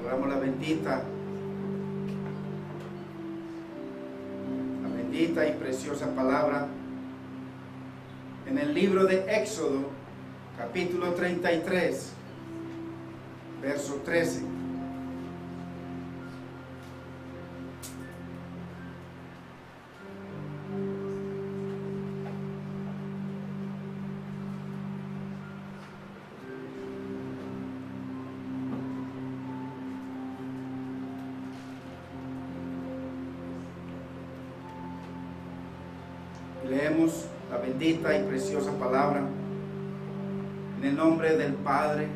Oramos la bendita y preciosa palabra en el libro de Éxodo, capítulo 33, verso 13. Leemos la bendita y preciosa palabra en el nombre del Padre,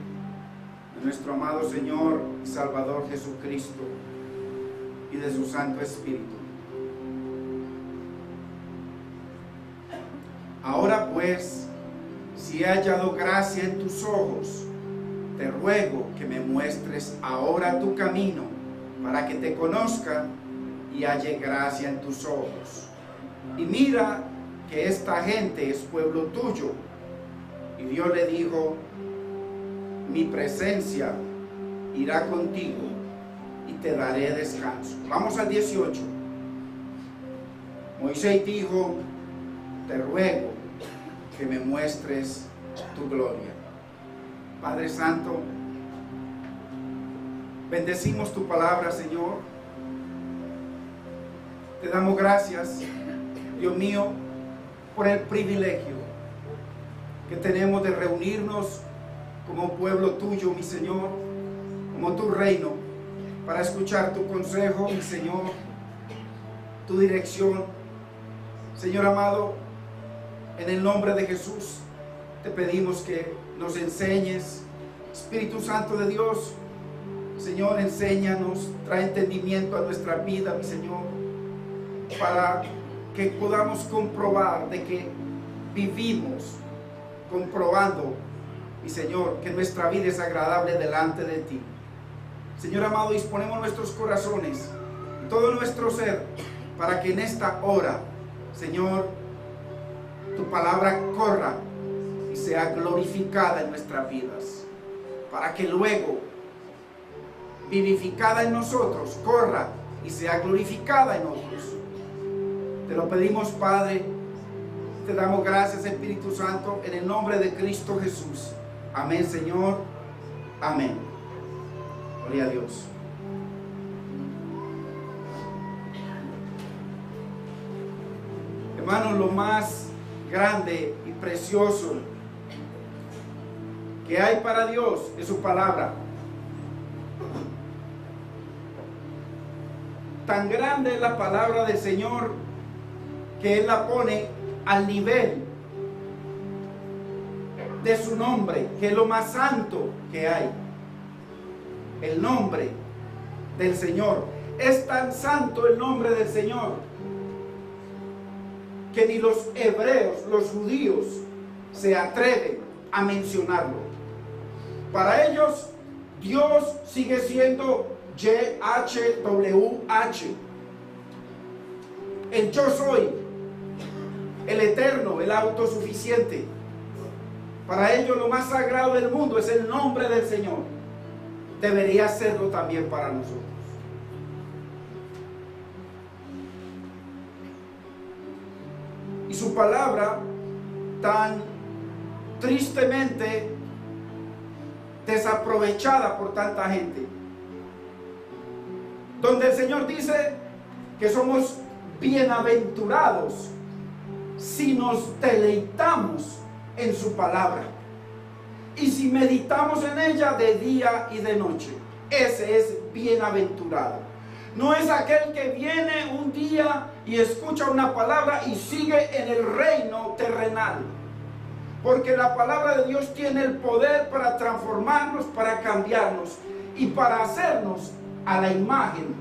de nuestro amado Señor y Salvador Jesucristo y de su Santo Espíritu. Ahora pues, si he hallado gracia en tus ojos, te ruego que me muestres ahora tu camino, para que te conozca y halle gracia en tus ojos. Y mira que esta gente es pueblo tuyo. Y Dios le dijo: mi presencia irá contigo y te daré descanso. Vamos al 18. Moisés dijo: te ruego que me muestres tu gloria. Padre Santo, bendecimos tu palabra, Señor. Te damos gracias, Dios mío, por el privilegio que tenemos de reunirnos como pueblo tuyo, mi Señor, como tu reino, para escuchar tu consejo, mi Señor, tu dirección. Señor amado, en el nombre de Jesús, te pedimos que nos enseñes. Espíritu Santo de Dios, Señor, enséñanos, trae entendimiento a nuestra vida, mi Señor, para que podamos comprobar de que vivimos comprobando, mi Señor, que nuestra vida es agradable delante de ti. Señor amado, disponemos nuestros corazones y todo nuestro ser para que en esta hora, Señor, tu palabra corra y sea glorificada en nuestras vidas, para que luego, vivificada en nosotros, corra y sea glorificada en otros. Te lo pedimos, Padre. Te damos gracias, Espíritu Santo, en el nombre de Cristo Jesús. Amén, Señor. Amén. Gloria a Dios. Hermanos, lo más grande y precioso que hay para Dios es su palabra. Tan grande es la palabra del Señor que Él la pone al nivel de su nombre, que es lo más santo que hay. El nombre del Señor. Es tan santo el nombre del Señor que ni los hebreos, los judíos, se atreven a mencionarlo. Para ellos, Dios sigue siendo YHWH. El yo soy, el eterno, el autosuficiente. Para ellos lo más sagrado del mundo es el nombre del Señor. Debería serlo también para nosotros. Y su palabra, tan tristemente desaprovechada por tanta gente, donde el Señor dice que somos bienaventurados si nos deleitamos en su palabra y si meditamos en ella de día y de noche. Ese es bienaventurado. No es aquel que viene un día y escucha una palabra y sigue en el reino terrenal, porque la palabra de Dios tiene el poder para transformarnos, para cambiarnos y para hacernos a la imagen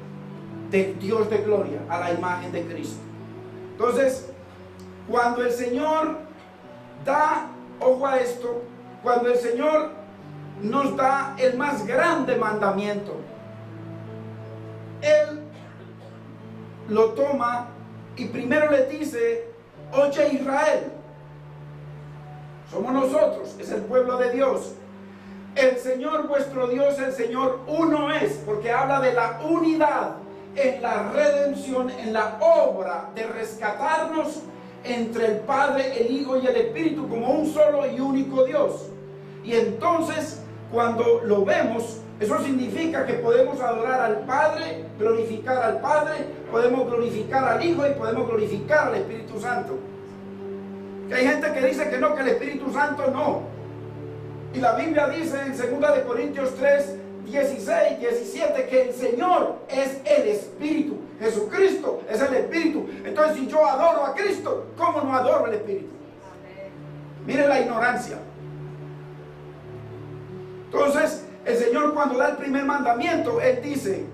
del Dios de gloria, a la imagen de Cristo. Entonces, cuando el Señor da, ojo a esto, cuando el Señor nos da el más grande mandamiento, Él lo toma y primero le dice: oye Israel, somos nosotros, es el pueblo de Dios. El Señor vuestro Dios, el Señor uno es, porque habla de la unidad en la redención, en la obra de rescatarnos entre el Padre, el Hijo y el Espíritu como un solo y único Dios. Y entonces, cuando lo vemos, eso significa que podemos adorar al Padre, glorificar al Padre, podemos glorificar al Hijo y podemos glorificar al Espíritu Santo. Que hay gente que dice que no, que el Espíritu Santo no. Y la Biblia dice en 2 Corintios 3, 16, 17 que el Señor es el Espíritu. Jesucristo es el Espíritu. Entonces, si yo adoro a Cristo, ¿cómo no adoro al Espíritu? Mire la ignorancia. Entonces, el Señor, cuando da el primer mandamiento, Él dice,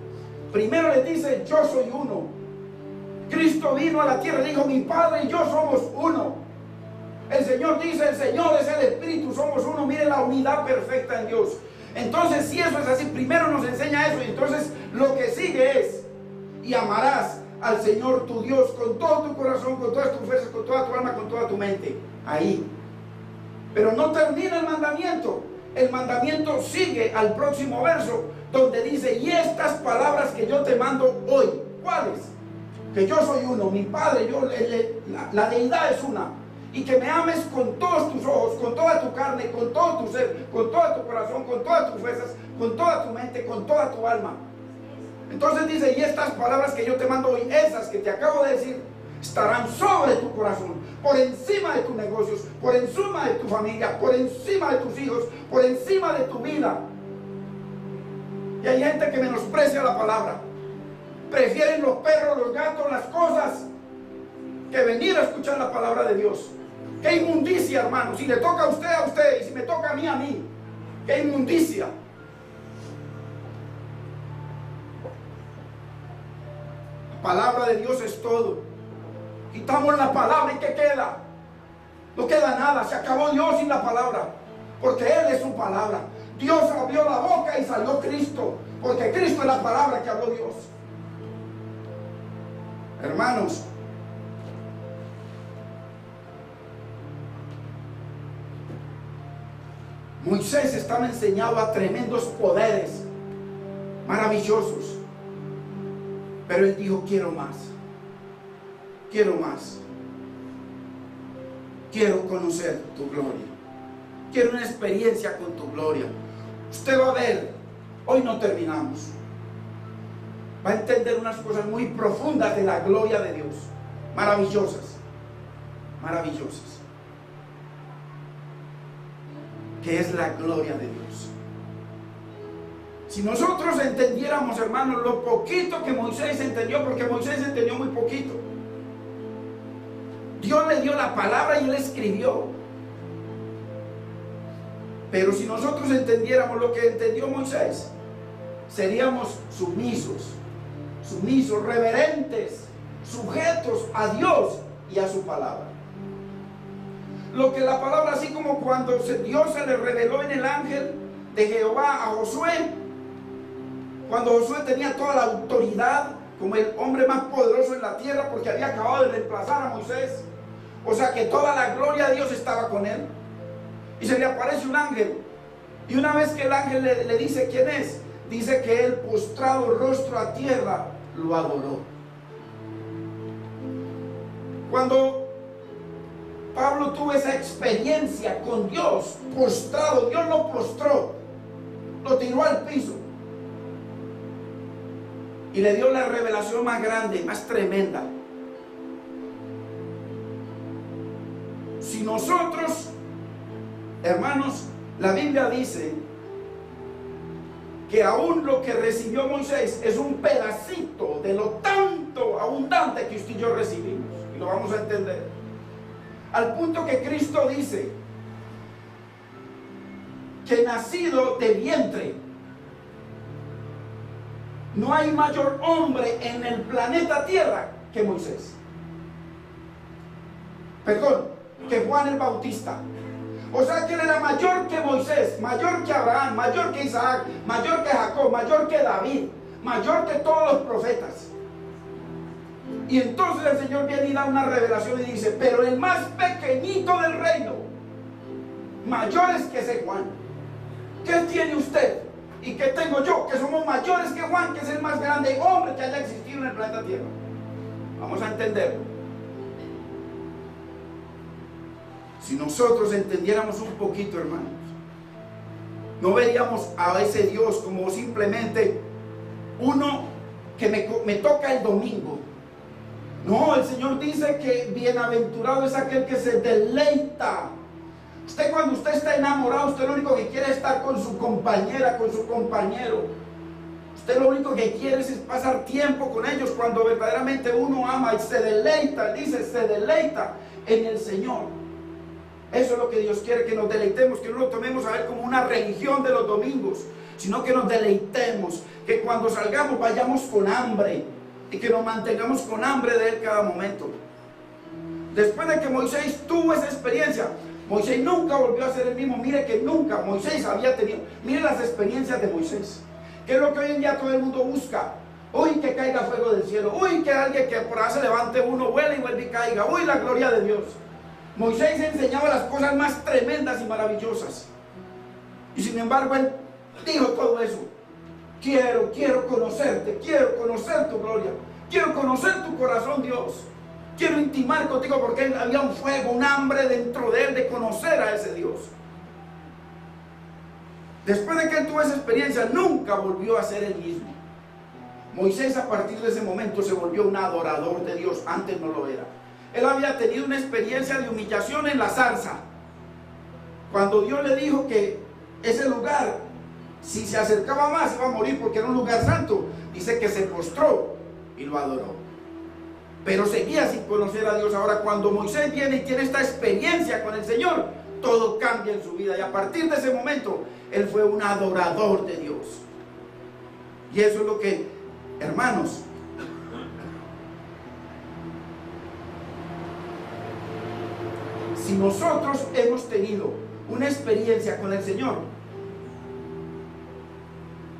primero le dice, yo soy uno. Cristo vino a la tierra y dijo, mi Padre y yo somos uno. El Señor dice, el Señor es el Espíritu, somos uno. Mire la unidad perfecta en Dios. Entonces, si eso es así, primero nos enseña eso. Y entonces lo que sigue es, y amarás al Señor tu Dios con todo tu corazón, con todas tus fuerzas, con toda tu alma, con toda tu mente. Ahí. Pero no termina el mandamiento. El mandamiento sigue al próximo verso, donde dice, y estas palabras que yo te mando hoy. ¿Cuáles? Que yo soy uno, mi Padre, la deidad es una. Y que me ames con todos tus ojos, con toda tu carne, con todo tu ser, con todo tu corazón, con todas tus fuerzas, con toda tu mente, con toda tu alma. Entonces dice, y estas palabras que yo te mando hoy, esas que te acabo de decir, estarán sobre tu corazón, por encima de tus negocios, por encima de tu familia, por encima de tus hijos, por encima de tu vida. Y hay gente que menosprecia la palabra. Prefieren los perros, los gatos, las cosas, que venir a escuchar la palabra de Dios. ¡Qué inmundicia, hermano! Si le toca a usted, y si me toca a mí. ¡Qué inmundicia! La palabra de Dios es todo. Quitamos la palabra y ¿qué queda? No queda nada, se acabó Dios sin la palabra, porque Él es su palabra. Dios abrió la boca y salió Cristo, porque Cristo es la palabra que habló Dios. Hermanos, Moisés estaba enseñado a tremendos poderes maravillosos, pero él dijo, quiero más, quiero más, quiero conocer tu gloria, quiero una experiencia con tu gloria. Usted va a ver, hoy no terminamos, va a entender unas cosas muy profundas de la gloria de Dios, maravillosas, maravillosas. Que es la gloria de Dios. Si nosotros entendiéramos, hermanos, lo poquito que Moisés entendió, porque Moisés entendió muy poquito. Dios le dio la palabra y él escribió. Pero si nosotros entendiéramos lo que entendió Moisés, seríamos sumisos, reverentes, sujetos a Dios y a su palabra. Lo que la palabra, así como cuando Dios se le reveló en el ángel de Jehová a Josué, cuando Josué tenía toda la autoridad como el hombre más poderoso en la tierra, porque había acabado de reemplazar a Moisés, o sea que toda la gloria de Dios estaba con él, y se le aparece un ángel, y una vez que el ángel le dice quién es, dice que él, postrado rostro a tierra, lo adoró. Cuando Pablo tuvo esa experiencia con Dios, postrado, Dios lo postró, lo tiró al piso y le dio la revelación más grande, más tremenda. Si nosotros, hermanos, la Biblia dice que aún lo que recibió Moisés es un pedacito de lo tanto abundante que usted y yo recibimos, y lo vamos a entender. Al punto que Cristo dice que nacido de vientre, no hay mayor hombre en el planeta Tierra que Moisés. Perdón, que Juan el Bautista. O sea que él era mayor que Moisés, mayor que Abraham, mayor que Isaac, mayor que Jacob, mayor que David, mayor que todos los profetas. Y entonces el Señor viene y da una revelación y dice, pero el más pequeñito del reino, mayor es que ese Juan. ¿Qué tiene usted? ¿Y qué tengo yo? Que somos mayores que Juan, que es el más grande hombre que haya existido en el planeta Tierra. Vamos a entenderlo. Si nosotros entendiéramos un poquito, hermanos, no veríamos a ese Dios como simplemente uno que me toca el domingo. No, el Señor dice que bienaventurado es aquel que se deleita. Usted, cuando usted está enamorado, usted lo único que quiere es estar con su compañera, con su compañero. Usted lo único que quiere es pasar tiempo con ellos. Cuando verdaderamente uno ama y se deleita, dice, se deleita en el Señor. Eso es lo que Dios quiere, que nos deleitemos, que no lo tomemos a ver como una religión de los domingos, sino que nos deleitemos, que cuando salgamos vayamos con hambre y que nos mantengamos con hambre de Él cada momento. Después de que Moisés tuvo esa experiencia, Moisés nunca volvió a ser el mismo. Mire que nunca Moisés había tenido. Mire las experiencias de Moisés, que es lo que hoy en día todo el mundo busca. Uy, que caiga fuego del cielo. Uy, que alguien que por ahí se levante uno, vuele y vuelve y caiga. Uy, la gloria de Dios. Moisés enseñaba las cosas más tremendas y maravillosas. Y sin embargo, él dijo todo eso. Quiero conocerte, quiero conocer tu gloria, quiero conocer tu corazón, Dios. Quiero intimar contigo, porque había un fuego, un hambre dentro de él de conocer a ese Dios. Después de que él tuvo esa experiencia, nunca volvió a ser el mismo. Moisés, a partir de ese momento, se volvió un adorador de Dios. Antes no lo era. Él había tenido una experiencia de humillación en la zarza, cuando Dios le dijo que ese lugar, si se acercaba más, iba a morir, porque era un lugar santo. Dice que se postró y lo adoró, pero seguía sin conocer a Dios. Ahora, cuando Moisés viene y tiene esta experiencia con el Señor, todo cambia en su vida, y a partir de ese momento él fue un adorador de Dios. Y eso es lo que, hermanos, si nosotros hemos tenido una experiencia con el Señor,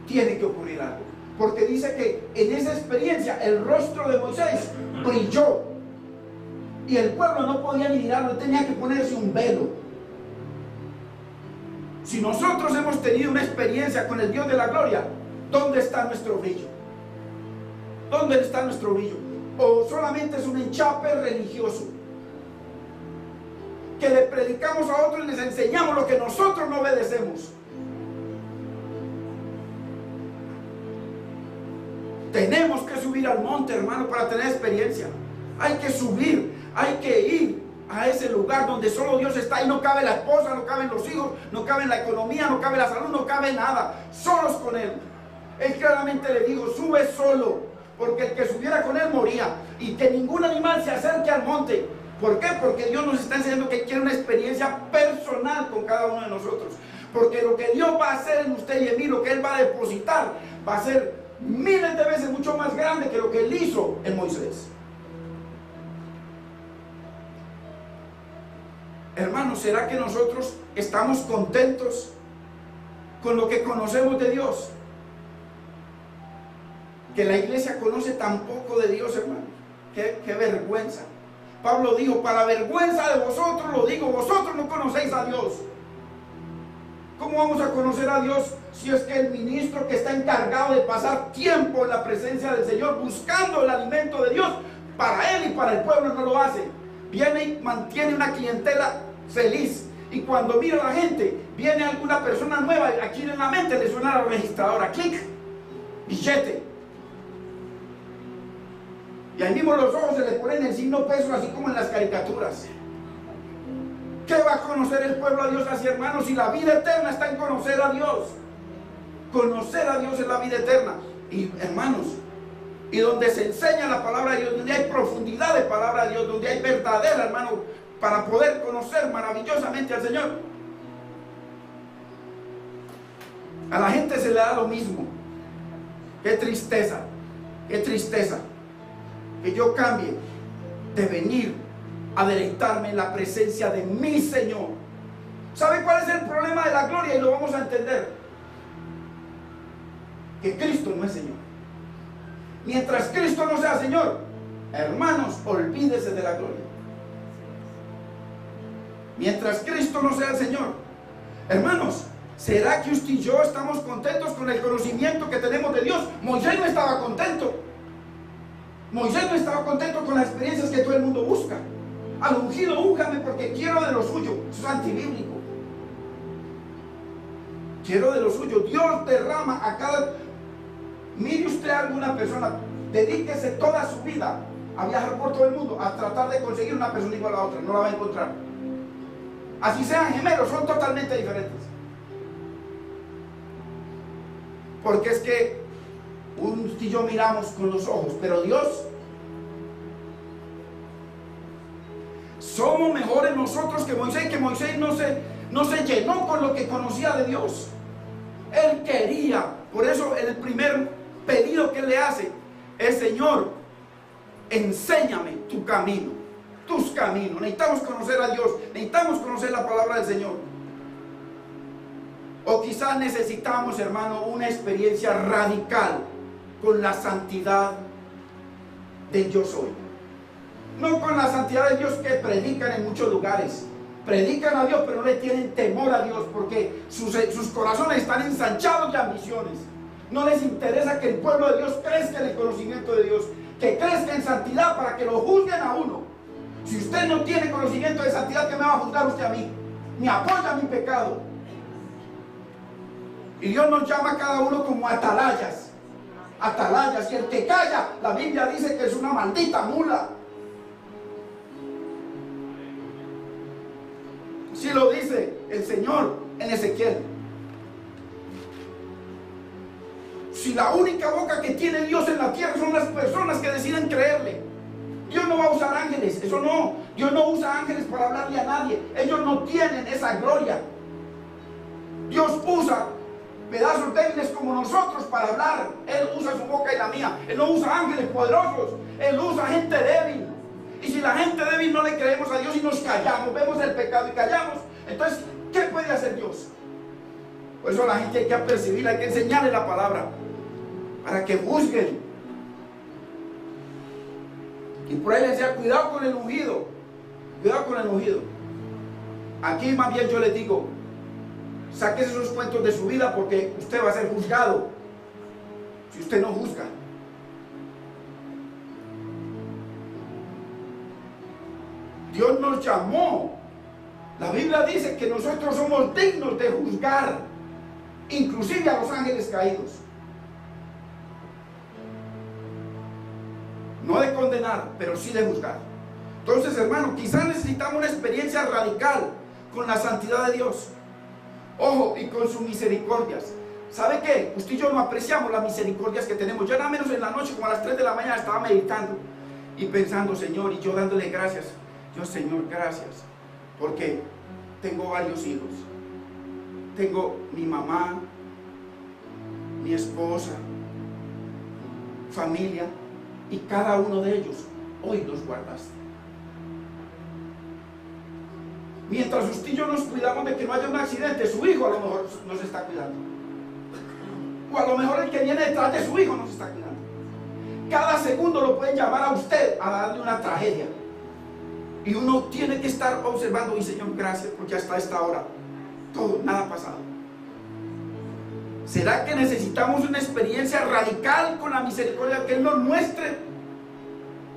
tiene que ocurrir algo, porque dice que en esa experiencia el rostro de Moisés brilló y el pueblo no podía ni mirarlo, tenía que ponerse un velo. Si nosotros hemos tenido una experiencia con el Dios de la gloria, ¿dónde está nuestro brillo? ¿Dónde está nuestro brillo? ¿O solamente es un enchape religioso que le predicamos a otros y les enseñamos lo que nosotros no obedecemos? Tenemos que subir al monte, hermano, para tener experiencia. Hay que subir, hay que ir a ese lugar donde solo Dios está. Y no cabe la esposa, no caben los hijos, no cabe la economía, no cabe la salud, no cabe nada. Solos con Él. Él claramente le dijo, sube solo, porque el que subiera con Él moría. Y que ningún animal se acerque al monte. ¿Por qué? Porque Dios nos está enseñando que quiere una experiencia personal con cada uno de nosotros. Porque lo que Dios va a hacer en usted y en mí, lo que Él va a depositar, va a ser miles de veces mucho más grande que lo que Él hizo en Moisés. Hermanos, ¿será que nosotros estamos contentos con lo que conocemos de Dios? Que la iglesia conoce tan poco de Dios, hermano. Qué vergüenza. Pablo dijo, para vergüenza de vosotros lo digo, vosotros no conocéis a Dios. ¿Cómo vamos a conocer a Dios si es que el ministro que está encargado de pasar tiempo en la presencia del Señor, buscando el alimento de Dios para él y para el pueblo, no lo hace? Viene y mantiene una clientela feliz, y cuando mira a la gente, viene alguna persona nueva, aquí en la mente le suena la registradora, clic, billete, y ahí mismo los ojos se le ponen el signo peso, así como en las caricaturas. ¿Qué va a conocer el pueblo a Dios así, hermanos? Si la vida eterna está en conocer a Dios. Conocer a Dios es la vida eterna. Y hermanos, y donde se enseña la palabra de Dios, donde hay profundidad de palabra de Dios, donde hay verdadera, hermano, para poder conocer maravillosamente al Señor, a la gente se le da lo mismo. Qué tristeza, que yo cambie de venir a deleitarme en la presencia de mi Señor. ¿Sabe cuál es el problema de la gloria? Y lo vamos a entender. Que Cristo no es Señor. Mientras Cristo no sea Señor, hermanos, olvídese de la gloria. Mientras Cristo no sea el Señor, hermanos, ¿Será que usted y yo estamos contentos con el conocimiento que tenemos de Dios? Moisés no estaba contento. Moisés no estaba contento con las experiencias que todo el mundo busca. Al ungido, úngame porque quiero de lo suyo. Eso es antibíblico. Quiero de lo suyo. Dios derrama a cada... Mire usted a alguna persona, dedíquese toda su vida a viajar por todo el mundo, a tratar de conseguir una persona igual a la otra. No la va a encontrar. Así sean gemelos, son totalmente diferentes. Porque es que usted y yo miramos con los ojos, pero Dios, somos mejores nosotros que Moisés no se llenó con lo que conocía de Dios. Él quería, por eso el primer pedido que le hace es: Señor, enséñame tu camino, tus caminos. Necesitamos conocer a Dios, necesitamos conocer la palabra del Señor. O quizás necesitamos, hermano, una experiencia radical con la santidad del yo soy. No con la santidad de Dios que predican en muchos lugares. Predican a Dios, pero no le tienen temor a Dios porque sus corazones están ensanchados de ambiciones. No les interesa que el pueblo de Dios crezca en el conocimiento de Dios, que crezca en santidad para que lo juzguen a uno. Si usted no tiene conocimiento de santidad, ¿qué me va a juzgar usted a mí? Me apoya mi pecado. Y Dios nos llama a cada uno como atalayas. Atalayas. Y el que calla, la Biblia dice que es una maldita mula. Así lo dice el Señor en Ezequiel. Si la única boca que tiene Dios en la tierra son las personas que deciden creerle, Dios no va a usar ángeles. Eso no. Dios no usa ángeles para hablarle a nadie. Ellos no tienen esa gloria. Dios usa pedazos débiles como nosotros para hablar. Él usa su boca y la mía. Él no usa ángeles poderosos. Él usa gente débil. Y si la gente débil no le creemos a Dios y nos callamos, vemos el pecado y callamos, entonces, ¿qué puede hacer Dios? Por eso a la gente hay que apercibirla, hay que enseñarle la palabra para que juzguen. Y por ahí les decía: cuidado con el ungido. Cuidado con el ungido. Aquí más bien yo les digo: sáquese esos cuentos de su vida porque usted va a ser juzgado si usted no juzga. Dios nos llamó. La Biblia dice que nosotros somos dignos de juzgar, inclusive a los ángeles caídos. No de condenar, pero sí de juzgar. Entonces, hermano, quizás necesitamos una experiencia radical con la santidad de Dios. Ojo, y con sus misericordias. ¿Sabe qué? Usted y yo no apreciamos las misericordias que tenemos. Yo nada menos en la noche, como a las 3 de la mañana, estaba meditando y pensando: Señor, y yo dándole gracias. Yo: Señor, gracias, porque tengo varios hijos. Tengo mi mamá, mi esposa, familia, y cada uno de ellos hoy los guardaste. Mientras usted y yo nos cuidamos de que no haya un accidente, su hijo a lo mejor nos está cuidando. O a lo mejor el que viene detrás de su hijo nos está cuidando. Cada segundo lo pueden llamar a usted a darle una tragedia. Y uno tiene que estar observando: y Señor, gracias, porque hasta esta hora todo, nada ha pasado. ¿Será que necesitamos una experiencia radical con la misericordia? Que Él nos muestre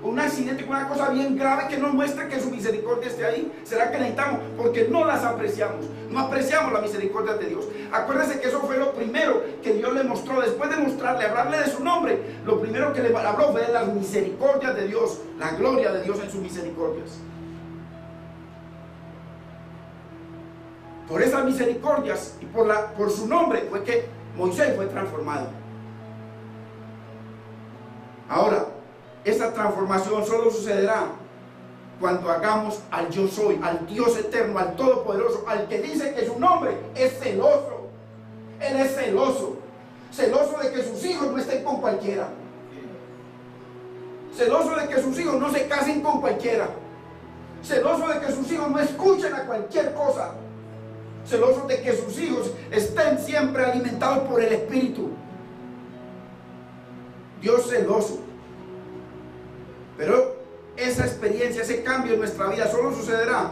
un accidente, con una cosa bien grave, que nos muestre que su misericordia esté ahí. ¿Será que necesitamos? Porque no las apreciamos. No apreciamos la misericordia de Dios. Acuérdese que eso fue lo primero que Dios le mostró. Después de mostrarle, hablarle de su nombre, lo primero que le habló fue de las misericordias de Dios, la gloria de Dios en sus misericordias. Por esas misericordias y por su nombre fue que Moisés fue transformado. Ahora, esa transformación solo sucederá cuando hagamos al yo soy, al Dios eterno, al todopoderoso, al que dice que su nombre es celoso. Él es celoso. Celoso de que sus hijos no estén con cualquiera. Celoso de que sus hijos no se casen con cualquiera. Celoso de que sus hijos no escuchen a cualquier cosa. Celoso de que sus hijos estén siempre alimentados por el Espíritu. Dios celoso. Pero esa experiencia, ese cambio en nuestra vida solo sucederá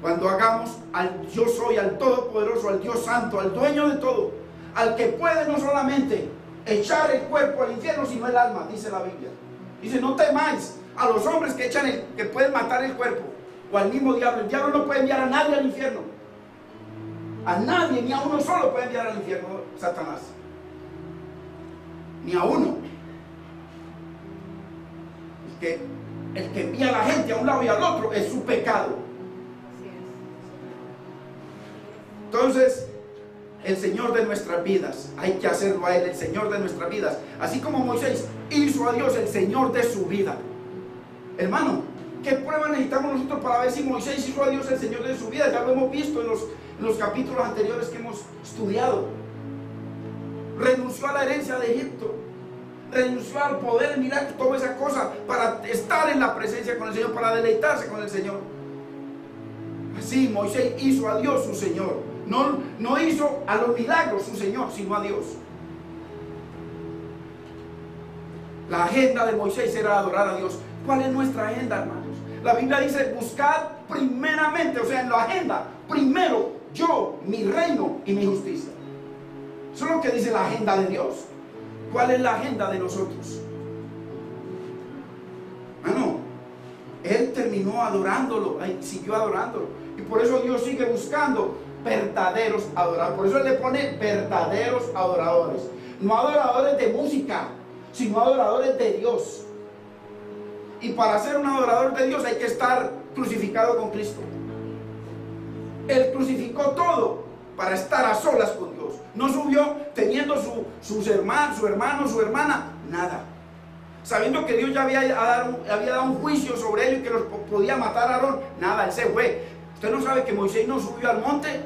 Cuando hagamos al yo soy, al Todopoderoso, al Dios Santo, al dueño de todo, al que puede no solamente echar el cuerpo al infierno, sino el alma, dice la Biblia. Dice, no temáis a los hombres que que pueden matar el cuerpo, o al mismo diablo. El diablo no puede enviar a nadie al infierno. A nadie, ni a uno solo puede enviar al infierno Satanás. Ni a uno. El que envía a la gente a un lado y al otro es su pecado. Entonces, el Señor de nuestras vidas, hay que hacerlo a Él, el Señor de nuestras vidas. Así como Moisés hizo a Dios el Señor de su vida. Hermano, ¿qué prueba necesitamos nosotros para ver si Moisés hizo a Dios el Señor de su vida? Ya lo hemos visto en los capítulos anteriores que hemos estudiado. Renunció a la herencia de Egipto, renunció al poder, milagro, toda esa cosa para estar en la presencia con el Señor, para deleitarse con el Señor. Así Moisés hizo a Dios su Señor. No hizo a los milagros su Señor, sino a Dios. La agenda de Moisés era adorar a Dios. ¿Cuál es nuestra agenda, hermanos? La Biblia dice, buscad primeramente, o sea, en la agenda, primero yo, mi reino y mi justicia. Eso es lo que dice la agenda de Dios. ¿Cuál es la agenda de nosotros? Bueno, Él terminó adorándolo, siguió adorándolo. Y por eso Dios sigue buscando verdaderos adoradores. Por eso Él le pone verdaderos adoradores. No adoradores de música, sino adoradores de Dios. Y para ser un adorador de Dios hay que estar crucificado con Cristo. Él crucificó todo para estar a solas con Dios. No subió teniendo su hermano, su hermana, nada. Sabiendo que Dios ya había dado un juicio sobre ellos y que los podía matar a Aarón, nada, Él se fue. Usted no sabe que Moisés no subió al monte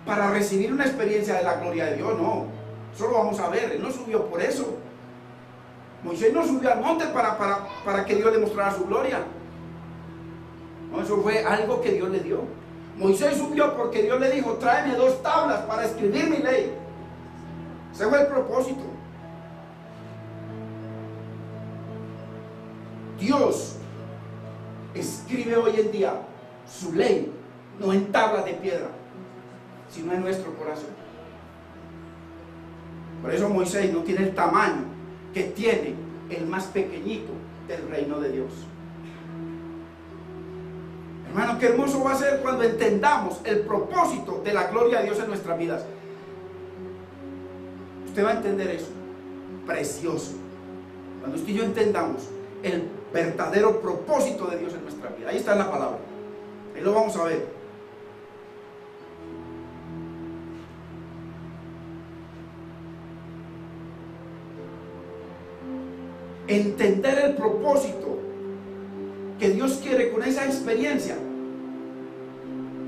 para recibir una experiencia de la gloria de Dios, no. Eso lo vamos a ver, Él no subió por eso. Moisés no subió al monte para que Dios le mostrara su gloria. No, eso fue algo que Dios le dio. Moisés subió porque Dios le dijo, tráeme 2 tablas para escribir mi ley. Ese fue el propósito. Dios escribe hoy en día su ley, no en tablas de piedra, sino en nuestro corazón. Por eso Moisés no tiene el tamaño que tiene el más pequeñito del reino de Dios. Hermano, qué hermoso va a ser cuando entendamos el propósito de la gloria de Dios en nuestras vidas. Usted va a entender eso. Precioso. Cuando usted y yo entendamos el verdadero propósito de Dios en nuestra vida. Ahí está en la palabra. Ahí lo vamos a ver. Entender el propósito que Dios quiere con esa experiencia.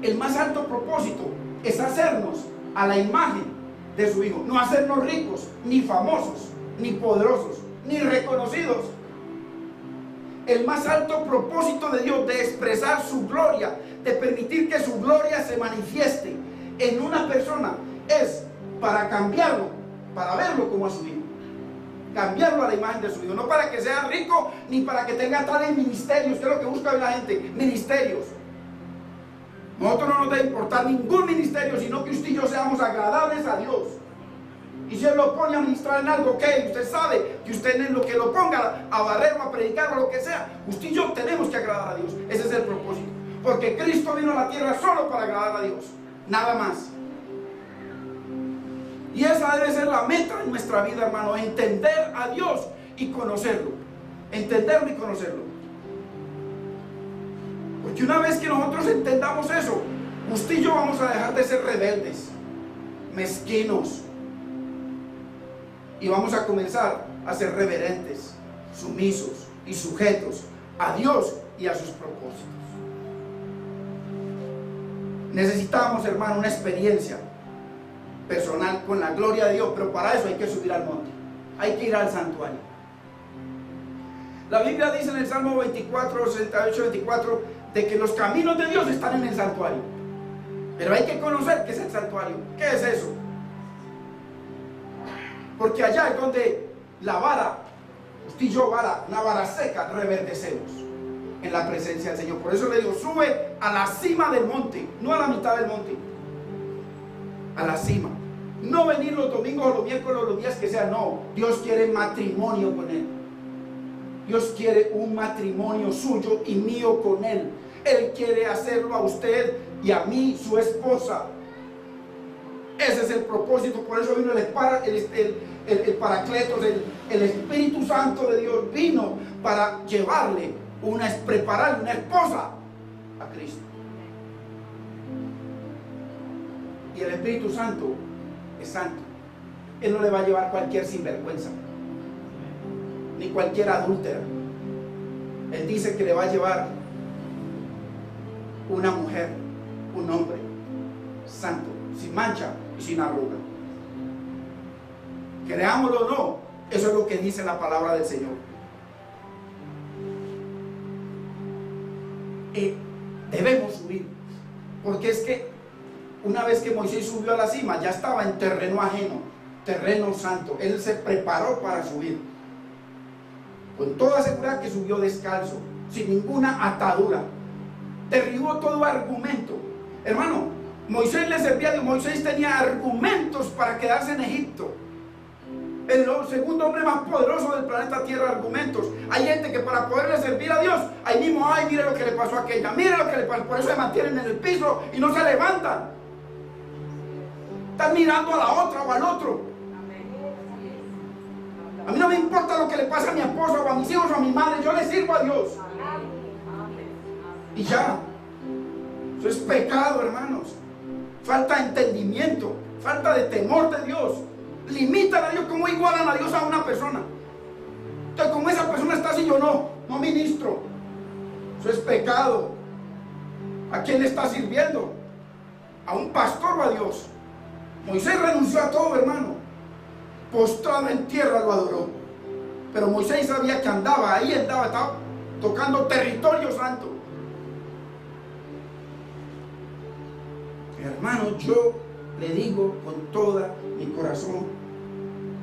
El más alto propósito es hacernos a la imagen de su Hijo. No hacernos ricos, ni famosos, ni poderosos, ni reconocidos. El más alto propósito de Dios de expresar su gloria, de permitir que su gloria se manifieste en una persona, es para cambiarlo, para verlo como a su Hijo. Cambiarlo a la imagen de su Hijo. No para que sea rico, ni para que tenga tales ministerios, que es lo que busca la gente, ministerios. Nosotros no nos debe importar ningún ministerio, sino que usted y yo seamos agradables a Dios. Y si Él lo pone a ministrar en algo, que usted sabe que usted en lo que lo ponga a barrer o a predicar o lo que sea, usted y yo tenemos que agradar a Dios. Ese es el propósito. Porque Cristo vino a la tierra solo para agradar a Dios, nada más. Y esa debe ser la meta de nuestra vida, hermano. Entender a Dios y conocerlo. Entenderlo y conocerlo. Porque una vez que nosotros entendamos eso, usted y yo vamos a dejar de ser rebeldes, mezquinos, y vamos a comenzar a ser reverentes, sumisos y sujetos a Dios y a sus propósitos. Necesitamos, hermano, una experiencia personal con la gloria de Dios, pero para eso hay que subir al monte, hay que ir al santuario. La Biblia dice en el Salmo 24, 68, 24, de que los caminos de Dios están en el santuario. Pero hay que conocer qué es el santuario. ¿Qué es eso? Porque allá es donde la vara, usted y yo vara, una vara seca, reverdecemos. en la presencia del Señor. Por eso le digo, sube a la cima del monte, no a la mitad del monte, a la cima. No venir los domingos o los miércoles o los días que sea, no. Dios quiere matrimonio con Él. Dios quiere un matrimonio suyo y mío con Él. Él quiere hacerlo a usted y a mí, su esposa. Ese es el propósito. Por eso vino el Paracletos, el Espíritu Santo de Dios vino para llevarle prepararle una esposa a Cristo. Y el Espíritu Santo es santo. Él no le va a llevar cualquier sinvergüenza, ni cualquier adúltera. Él dice que le va a llevar una mujer, un hombre santo, sin mancha y sin arruga. Creámoslo o no, eso es lo que dice la palabra del Señor. Debemos subir, porque es que una vez que Moisés subió a la cima, ya estaba en terreno ajeno, terreno santo. Él se preparó para subir. Con toda seguridad que subió descalzo, sin ninguna atadura. Derribó todo argumento. Hermano, Moisés le servía a Dios. Moisés tenía argumentos para quedarse en Egipto. El segundo hombre más poderoso del planeta Tierra, argumentos. Hay gente que para poderle servir a Dios, ahí mismo, ay, mire lo que le pasó a aquella, mire lo que le pasó. Por eso se mantienen en el piso y no se levantan. Están mirando a la otra o al otro. A mí no me importa lo que le pasa a mi esposa o a mis hijos o a mi madre. Yo le sirvo a Dios. Y ya. Eso es pecado, hermanos. Falta de entendimiento, falta de temor de Dios. Limitan a Dios. ¿Cómo igualan a Dios a una persona? Entonces, como esa persona está así, yo no ministro. Eso es pecado. ¿A quién le está sirviendo? ¿A un pastor o a Dios? Moisés renunció a todo, hermano. Postrado en tierra lo adoró. Pero Moisés sabía que andaba, estaba tocando territorio santo. Hermano, yo le digo con toda mi corazón,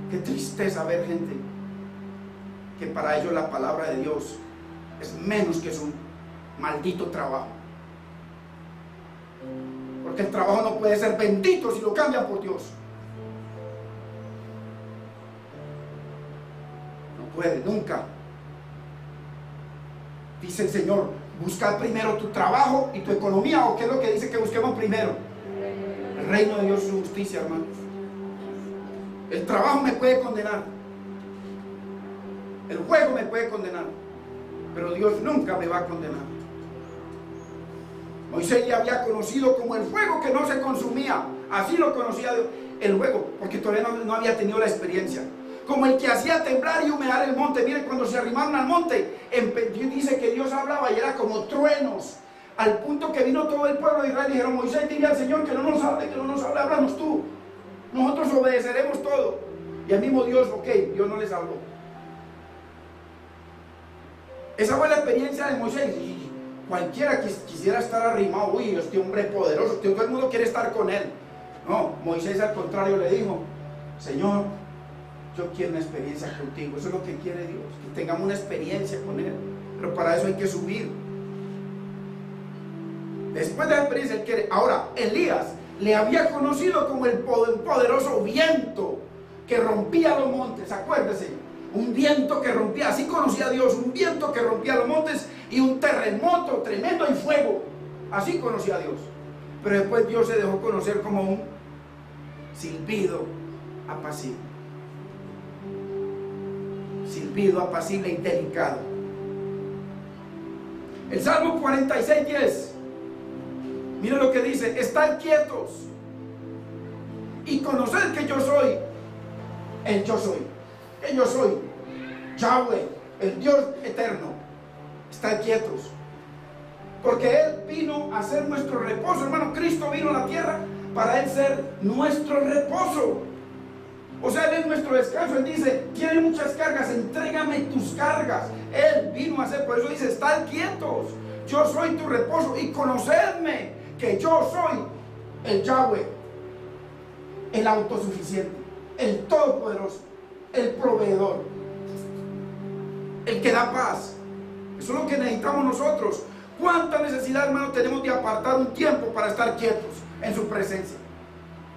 qué tristeza ver gente que para ellos la palabra de Dios es menos que su maldito trabajo. Porque el trabajo no puede ser bendito si lo cambian por Dios. No puede, nunca. Dice el Señor, busca primero tu trabajo y tu economía. ¿O qué es lo que dice que busquemos primero? El reino de Dios y su justicia, hermanos. El trabajo me puede condenar. El juego me puede condenar. Pero Dios nunca me va a condenar. Moisés ya había conocido como el fuego que no se consumía. Así lo conocía Dios, el fuego, porque todavía no había tenido la experiencia. Como el que hacía temblar y humedar el monte. Miren, cuando se arrimaron al monte, dice que Dios hablaba y era como truenos. Al punto que vino todo el pueblo de Israel y dijeron, Moisés, dile al Señor que no nos hable, háblanos tú. Nosotros obedeceremos todo. Y al mismo Dios, ok, Dios no les habló. Esa fue la experiencia de Moisés. Y cualquiera que quisiera estar arrimado, uy, este hombre poderoso, todo el mundo quiere estar con él. No, Moisés al contrario le dijo, Señor, yo quiero una experiencia contigo. Eso es lo que quiere Dios, que tengamos una experiencia con Él. Pero para eso hay que subir. Después de la experiencia, Él quiere. Ahora, Elías le había conocido como el poderoso viento que rompía los montes. Acuérdese, un viento que rompía, así conocía a Dios, un viento que rompía los montes y un terremoto tremendo y fuego. Así conocía a Dios. Pero después Dios se dejó conocer como un silbido apacible. Silbido apacible y delicado. El Salmo 46:10. Miren lo que dice: estad quietos y conoced que yo soy el yo soy. Que yo soy Yahweh, el Dios eterno. Estad quietos, porque Él vino a ser nuestro reposo, hermano. Cristo vino a la tierra para Él ser nuestro reposo. O sea, Él es nuestro descanso. Él dice, tienes muchas cargas, entrégame tus cargas. Él vino a hacer, por eso dice, estad quietos, yo soy tu reposo, y conocedme que yo soy el Yahweh, el autosuficiente, el todopoderoso, el proveedor, el que da paz. Eso es lo que necesitamos nosotros. ¿Cuánta necesidad, hermano, tenemos de apartar un tiempo para estar quietos en su presencia?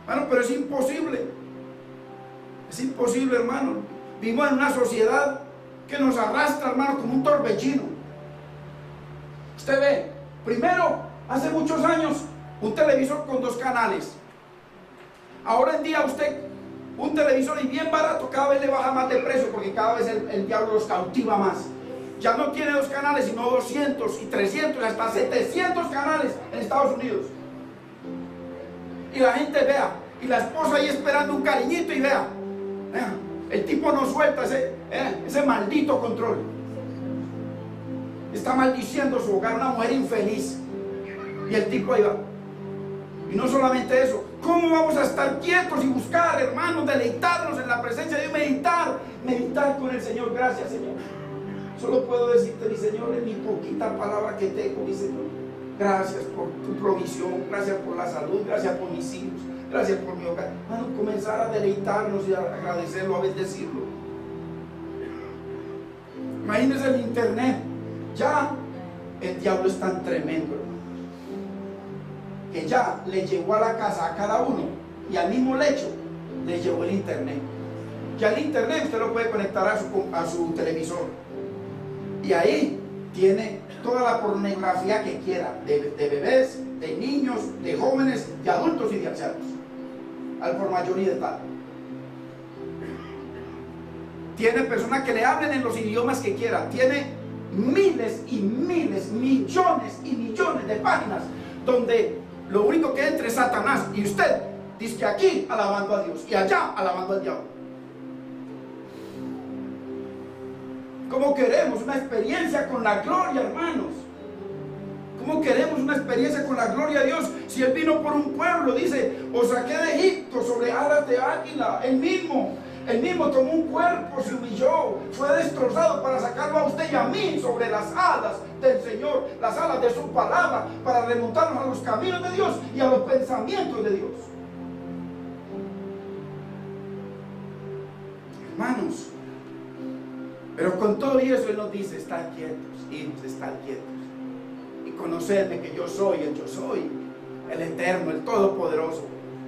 Bueno, pero es imposible. Es imposible, hermano. Vivimos en una sociedad que nos arrastra, hermano, como un torbellino. Usted ve, primero, hace muchos años, un televisor con 2 canales. Ahora en día usted, un televisor y bien barato, cada vez le baja más de precio porque cada vez el diablo los cautiva más. Ya no tiene 2 canales, sino 200 y 300, hasta 700 canales en Estados Unidos. Y la gente vea, y la esposa ahí esperando un cariñito y vea, el tipo no suelta ese maldito control. Está maldiciendo su hogar, una mujer infeliz. Y el tipo ahí va. Y no solamente eso, ¿cómo vamos a estar quietos y buscar, hermanos, deleitarnos en la presencia de Dios, meditar con el Señor? Gracias, Señor. Solo puedo decirte, mi Señor, en mi poquita palabra que tengo, mi Señor, gracias por tu provisión, gracias por la salud, gracias por mis hijos, gracias por mi hogar. Hermano, comenzar a deleitarnos y a agradecerlo, a bendecirlo. Imagínense el internet. Ya el diablo es tan tremendo, hermano, que ya le llegó a la casa a cada uno y al mismo lecho le llevó el internet. Ya el internet usted lo puede conectar a su televisor y ahí tiene toda la pornografía que quiera, de bebés, de niños, de jóvenes, de adultos y de ancianos, al por mayoría de tal. Tiene personas que le hablen en los idiomas que quiera, tiene miles y miles, millones y millones de páginas donde lo único que entra es Satanás, y usted dice que aquí alabando a Dios y allá alabando al diablo. ¿Cómo queremos una experiencia con la gloria, hermanos? ¿Cómo queremos una experiencia con la gloria de Dios si Él vino por un pueblo? Dice, os saqué de Egipto sobre alas de águila. Él mismo tomó un cuerpo, se humilló, fue destrozado para sacarlo a usted y a mí sobre las alas del Señor, las alas de su palabra, para remontarnos a los caminos de Dios y a los pensamientos de Dios. Hermanos, pero con todo eso Él nos dice, estar quietos, hijos, estar quietos, y conocerme que yo soy, el eterno, el todopoderoso,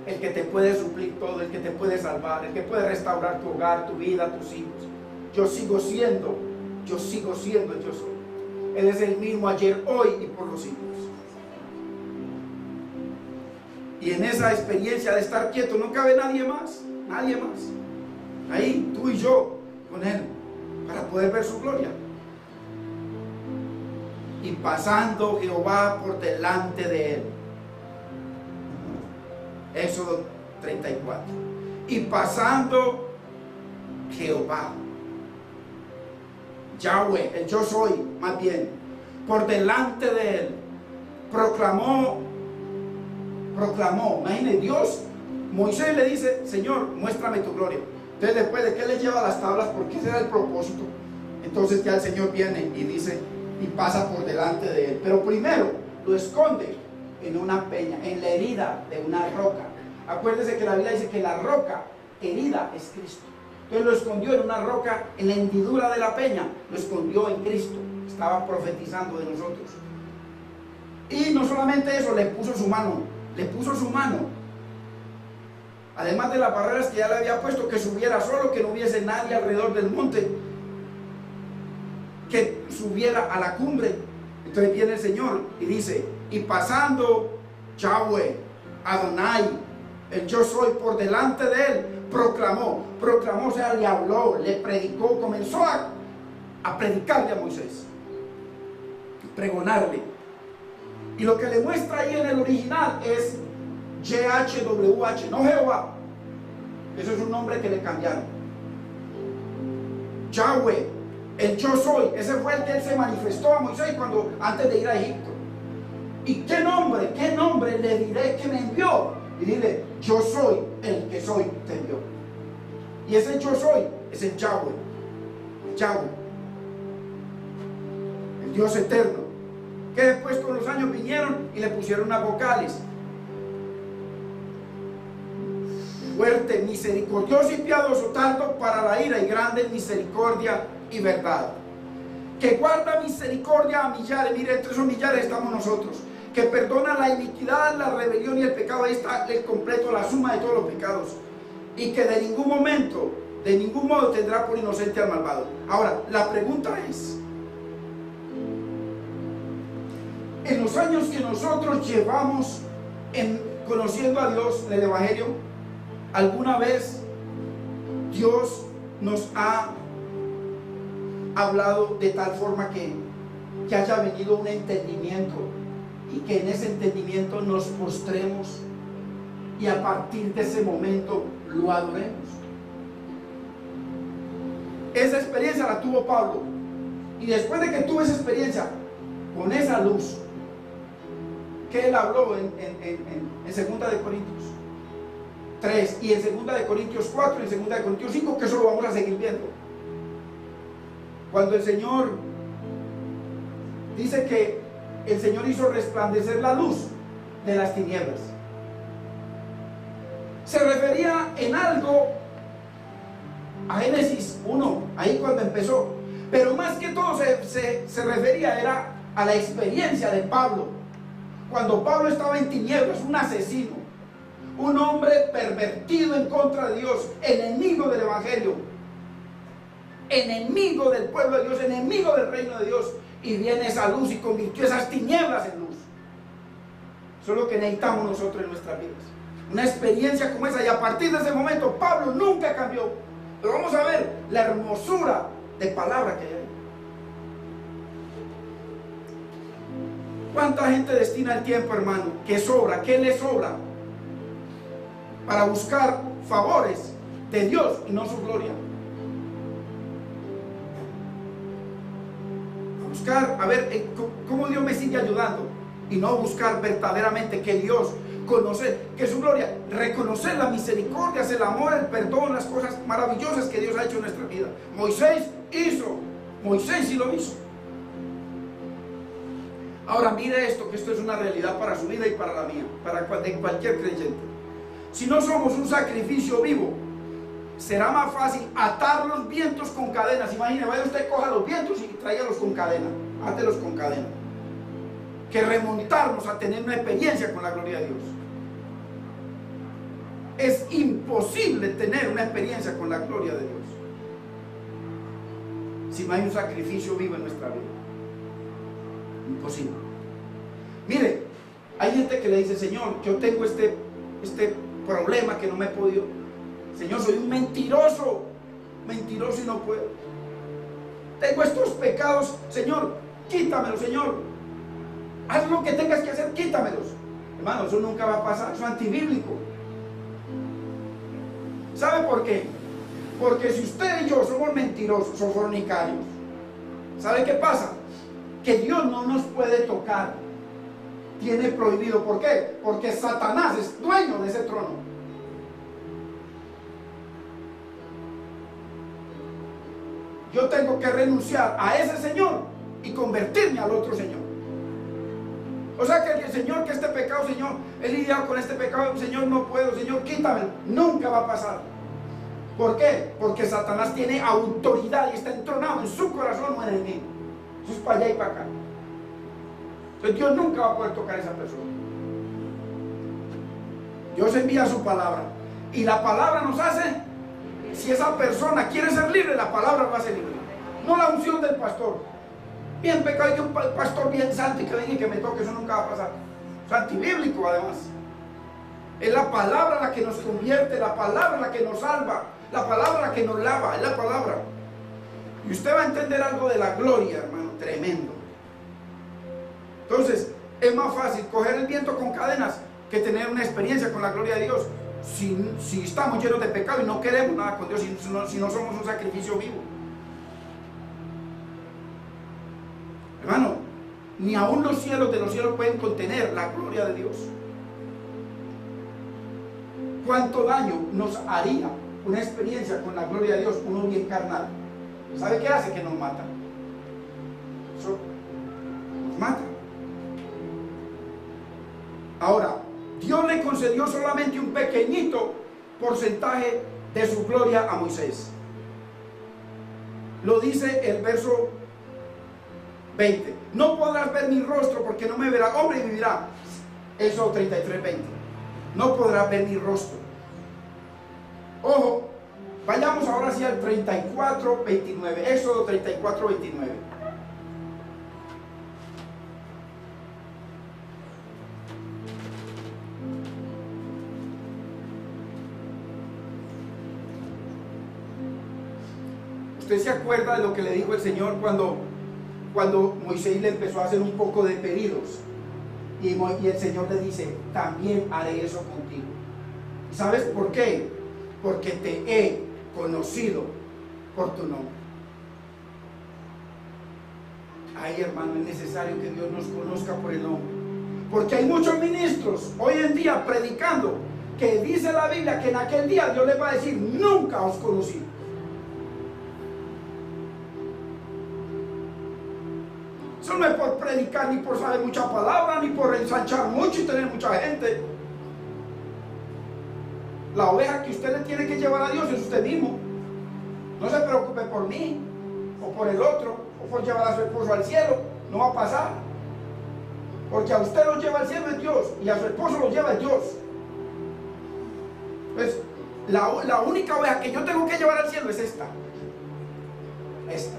el que te puede suplir todo, el que te puede salvar, el que puede restaurar tu hogar, tu vida, tus hijos. Yo sigo siendo el yo soy. Él es el mismo ayer, hoy y por los siglos. Y en esa experiencia de estar quieto no cabe nadie más. Ahí, tú y yo, con Él, para poder ver su gloria. Y pasando Jehová por delante de él. Éxodo 34. Y pasando Jehová, Yahweh, el yo soy, más bien, por delante de él, proclamó, imagínate, Dios, Moisés le dice, Señor, muéstrame tu gloria. Entonces después de que le lleva las tablas, porque ese era el propósito, entonces ya el Señor viene y dice, y pasa por delante de él. Pero primero lo esconde en una peña, en la herida de una roca. Acuérdese que la Biblia dice que la roca herida es Cristo. Entonces lo escondió en una roca, en la hendidura de la peña, lo escondió en Cristo. Estaba profetizando de nosotros. Y no solamente eso, le puso su mano. Además de las barreras que ya le había puesto, que subiera solo, que no hubiese nadie alrededor del monte, que subiera a la cumbre. Entonces viene el Señor y dice, y pasando Yahweh, Adonai, el yo soy, por delante de él, proclamó, o sea, le habló, le predicó, comenzó a predicarle a Moisés, pregonarle. Y lo que le muestra ahí en el original es YHWH, no Jehová. Eso es un nombre que le cambiaron. Yahweh, el yo soy, ese fue el que él se manifestó a Moisés antes de ir a Egipto. ¿Y qué nombre le diré que me envió? Y dile, yo soy el que soy, te envió. Y ese yo soy es el Yahweh, el Dios eterno, que después con los años vinieron y le pusieron unas vocales. Fuerte, misericordioso y piadoso, tardo para la ira y grande en misericordia y verdad, que guarda misericordia a millares. Mire, entre esos millares estamos nosotros, que perdona la iniquidad, la rebelión y el pecado. Ahí está el completo, la suma de todos los pecados, y que de ningún momento, de ningún modo tendrá por inocente al malvado. Ahora, la pregunta es, en los años que nosotros llevamos conociendo a Dios en el Evangelio, ¿alguna vez Dios nos ha hablado de tal forma que haya venido un entendimiento y que en ese entendimiento nos postremos y a partir de ese momento lo adoremos? Esa experiencia la tuvo Pablo, y después de que tuvo esa experiencia con esa luz que él habló en 2 de Corintios 3 y en 2 de Corintios 4 y en 2 de Corintios 5, que eso lo vamos a seguir viendo, cuando el Señor dice que el Señor hizo resplandecer la luz de las tinieblas, se refería en algo a Génesis 1, ahí cuando empezó, pero más que todo se refería era a la experiencia de Pablo, cuando Pablo estaba en tinieblas, un asesino, un hombre pervertido en contra de Dios, enemigo del Evangelio, enemigo del pueblo de Dios, enemigo del reino de Dios, y viene esa luz y convirtió esas tinieblas en luz. Eso es lo que necesitamos nosotros en nuestras vidas, una experiencia como esa, y a partir de ese momento Pablo nunca cambió. Pero vamos a ver la hermosura de palabra que hay ahí. ¿Cuánta gente destina el tiempo, hermano? ¿Qué sobra? ¿Qué le sobra? Para buscar favores de Dios y no su gloria. A buscar, a ver, cómo Dios me sigue ayudando, y no buscar verdaderamente que Dios, conocer que su gloria, reconocer la misericordia, el amor, el perdón, las cosas maravillosas que Dios ha hecho en nuestra vida. Moisés sí lo hizo. Ahora mire esto, que esto es una realidad para su vida y para la mía, para cualquier creyente. Si no somos un sacrificio vivo, será más fácil atar los vientos con cadenas. Imagine, vaya usted, coja los vientos y tráigalos con cadena, átelos con cadena, que remontarnos a tener una experiencia con la gloria de Dios. Es imposible tener una experiencia con la gloria de Dios si no hay un sacrificio vivo en nuestra vida. Imposible. Mire, hay gente que le dice: Señor, yo tengo este problema que no me he podido. Señor, soy un mentiroso y no puedo. Tengo estos pecados, Señor, quítamelos, Señor. Haz lo que tengas que hacer, quítamelos. Hermano, eso nunca va a pasar, eso es antibíblico. ¿Sabe por qué? Porque si usted y yo somos mentirosos o fornicarios, ¿sabe qué pasa? Que Dios no nos puede tocar. Tiene prohibido. ¿Por qué? Porque Satanás es dueño de ese trono. Yo tengo que renunciar a ese Señor y convertirme al otro Señor. O sea que el Señor, que este pecado, Señor, he lidiado con este pecado, Señor, no puedo, Señor, quítamelo. Nunca va a pasar. ¿Por qué? Porque Satanás tiene autoridad y está entronado en su corazón o en el mío. Eso es para allá y para acá. Entonces Dios nunca va a poder tocar a esa persona. Dios envía su palabra, y la palabra nos hace, si esa persona quiere ser libre, la palabra va a ser libre. No la unción del pastor. Bien pecado, y que un pastor bien santo y que venga y que me toque, eso nunca va a pasar. Es antibíblico además. Es la palabra la que nos convierte, la palabra la que nos salva, la palabra la que nos lava, es la palabra. Y usted va a entender algo de la gloria, hermano, tremendo. Entonces, es más fácil coger el viento con cadenas que tener una experiencia con la gloria de Dios. Si estamos llenos de pecado y no queremos nada con Dios, si no somos un sacrificio vivo. Hermano, ni aún los cielos de los cielos pueden contener la gloria de Dios. ¿Cuánto daño nos haría una experiencia con la gloria de Dios, uno bien carnal? ¿Sabe qué hace? Que nos mata. Eso nos mata. Ahora, Dios le concedió solamente un pequeñito porcentaje de su gloria a Moisés. Lo dice el verso 20. No podrás ver mi rostro porque no me verá hombre y vivirá. Éxodo 33, 20. No podrás ver mi rostro. Ojo, vayamos ahora hacia el 34, 29. Éxodo 34, 29. ¿Usted se acuerda de lo que le dijo el Señor cuando Moisés le empezó a hacer un poco de pedidos? Y el Señor le dice, también haré eso contigo. ¿Y sabes por qué? Porque te he conocido por tu nombre. Ay, hermano, es necesario que Dios nos conozca por el nombre. Porque hay muchos ministros hoy en día predicando que dice la Biblia que en aquel día Dios les va a decir, nunca os conocí. Eso no es por predicar, ni por saber mucha palabra, ni por ensanchar mucho y tener mucha gente. La oveja que usted le tiene que llevar a Dios es usted mismo. No se preocupe por mí, o por el otro, o por llevar a su esposo al cielo. No va a pasar. Porque a usted lo lleva al cielo es Dios, y a su esposo lo lleva Dios. Pues la única oveja que yo tengo que llevar al cielo es esta. Esta.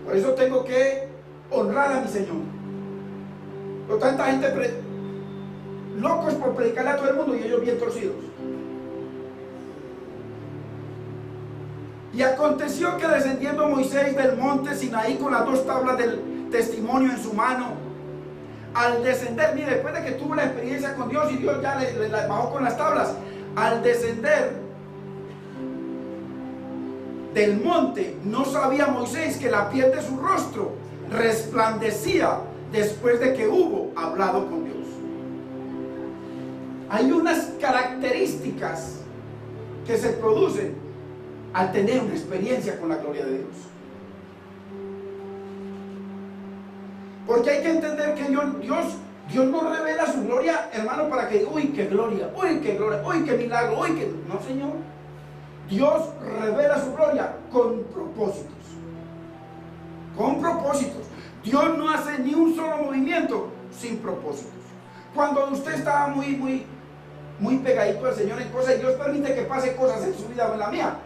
Por eso tengo que honrar a mi Señor. Pero tanta gente locos por predicarle a todo el mundo y ellos bien torcidos. Y aconteció que descendiendo Moisés del monte Sinaí con las 2 tablas del testimonio en su mano, al descender, mire, después de que tuvo la experiencia con Dios y Dios ya le bajó con las tablas, al descender del monte, no sabía Moisés que la piel de su rostro resplandecía después de que hubo hablado con Dios. Hay unas características que se producen al tener una experiencia con la gloria de Dios. Porque hay que entender que Dios no revela su gloria, hermano, para que, uy, qué gloria, uy, qué milagro, uy, qué... No, Señor. Dios revela su gloria con propósitos. Con propósitos. Dios no hace ni un solo movimiento sin propósitos. Cuando usted está muy pegadito al Señor en cosas y Dios permite que pase cosas en su vida o en la mía,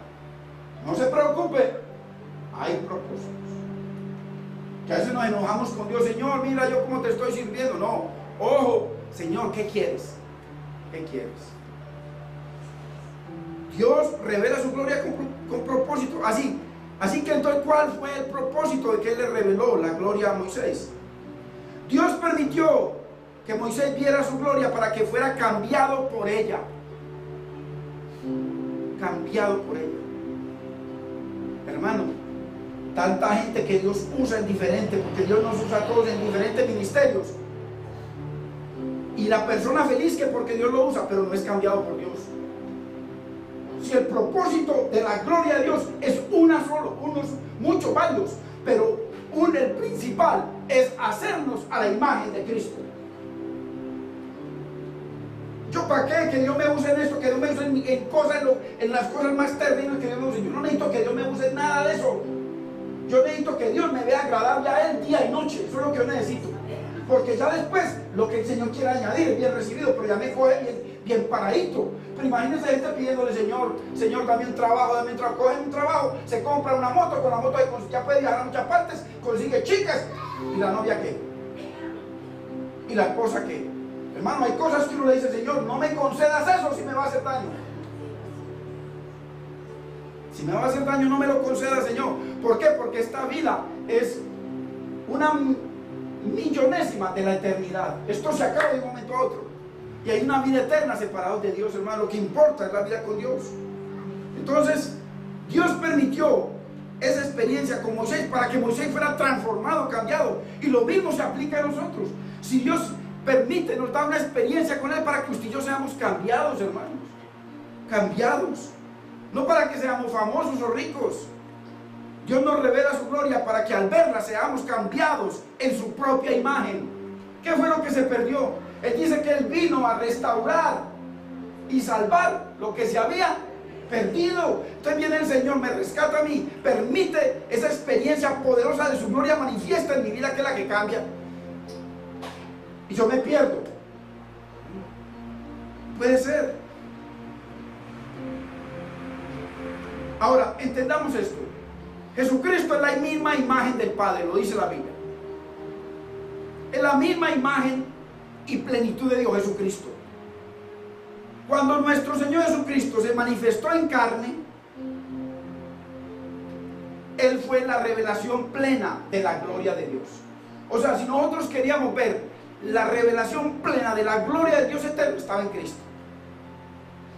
no se preocupe, hay propósitos. Que a veces nos enojamos con Dios, Señor, mira yo cómo te estoy sirviendo. No, ojo, Señor, ¿qué quieres? ¿Qué quieres? Dios revela su gloria con propósito. Así que entonces, ¿cuál fue el propósito de que Él le reveló la gloria a Moisés? Dios permitió que Moisés viera su gloria para que fuera cambiado por ella. Cambiado por ella. Hermano, tanta gente que Dios usa en diferente, porque Dios nos usa a todos en diferentes ministerios. Y la persona feliz que porque Dios lo usa, pero no es cambiado por Dios. Si el propósito de la gloria de Dios es una solo, muchos varios, pero el principal es hacernos a la imagen de Cristo. ¿Yo para qué? Que Dios me use en esto, que Dios me use en las cosas más terribles que Dios me use. Yo no necesito que Dios me use en nada de eso. Yo necesito que Dios me vea agradable a Él día y noche. Eso es lo que yo necesito. Porque ya después, lo que el Señor quiera añadir es bien recibido, pero ya me coge bien paradito. Pero imagínense gente pidiéndole, Señor, dame un trabajo, coge un trabajo, se compra una moto, con la moto ya puede viajar a muchas partes, consigue chicas, ¿y la novia qué? ¿Y la esposa qué? Hermano, hay cosas que uno le dice, Señor, no me concedas eso si me va a hacer daño. Si me va a hacer daño, no me lo conceda, Señor. ¿Por qué? Porque esta vida es una millonésima de la eternidad. Esto se acaba de un momento a otro. Y hay una vida eterna separados de Dios, hermano. Lo que importa es la vida con Dios. Entonces, Dios permitió esa experiencia con Moisés para que Moisés fuera transformado, cambiado. Y lo mismo se aplica a nosotros. Si Dios permite, nos da una experiencia con Él para que usted y yo seamos cambiados, hermanos. Cambiados. No para que seamos famosos o ricos. Dios nos revela su gloria para que al verla seamos cambiados en su propia imagen. ¿Qué fue lo que se perdió? Él dice que Él vino a restaurar y salvar lo que se había perdido. Entonces viene el Señor, me rescata a mí, permite esa experiencia poderosa de su gloria manifiesta en mi vida, que es la que cambia, y yo me pierdo. Puede ser. Ahora, entendamos esto. Jesucristo es la misma imagen del Padre, lo dice la Biblia. Es la misma imagen y plenitud de Dios, Jesucristo. Cuando nuestro Señor Jesucristo se manifestó en carne, Él fue la revelación plena de la gloria de Dios. O sea, si nosotros queríamos ver la revelación plena de la gloria de Dios eterno, estaba en Cristo.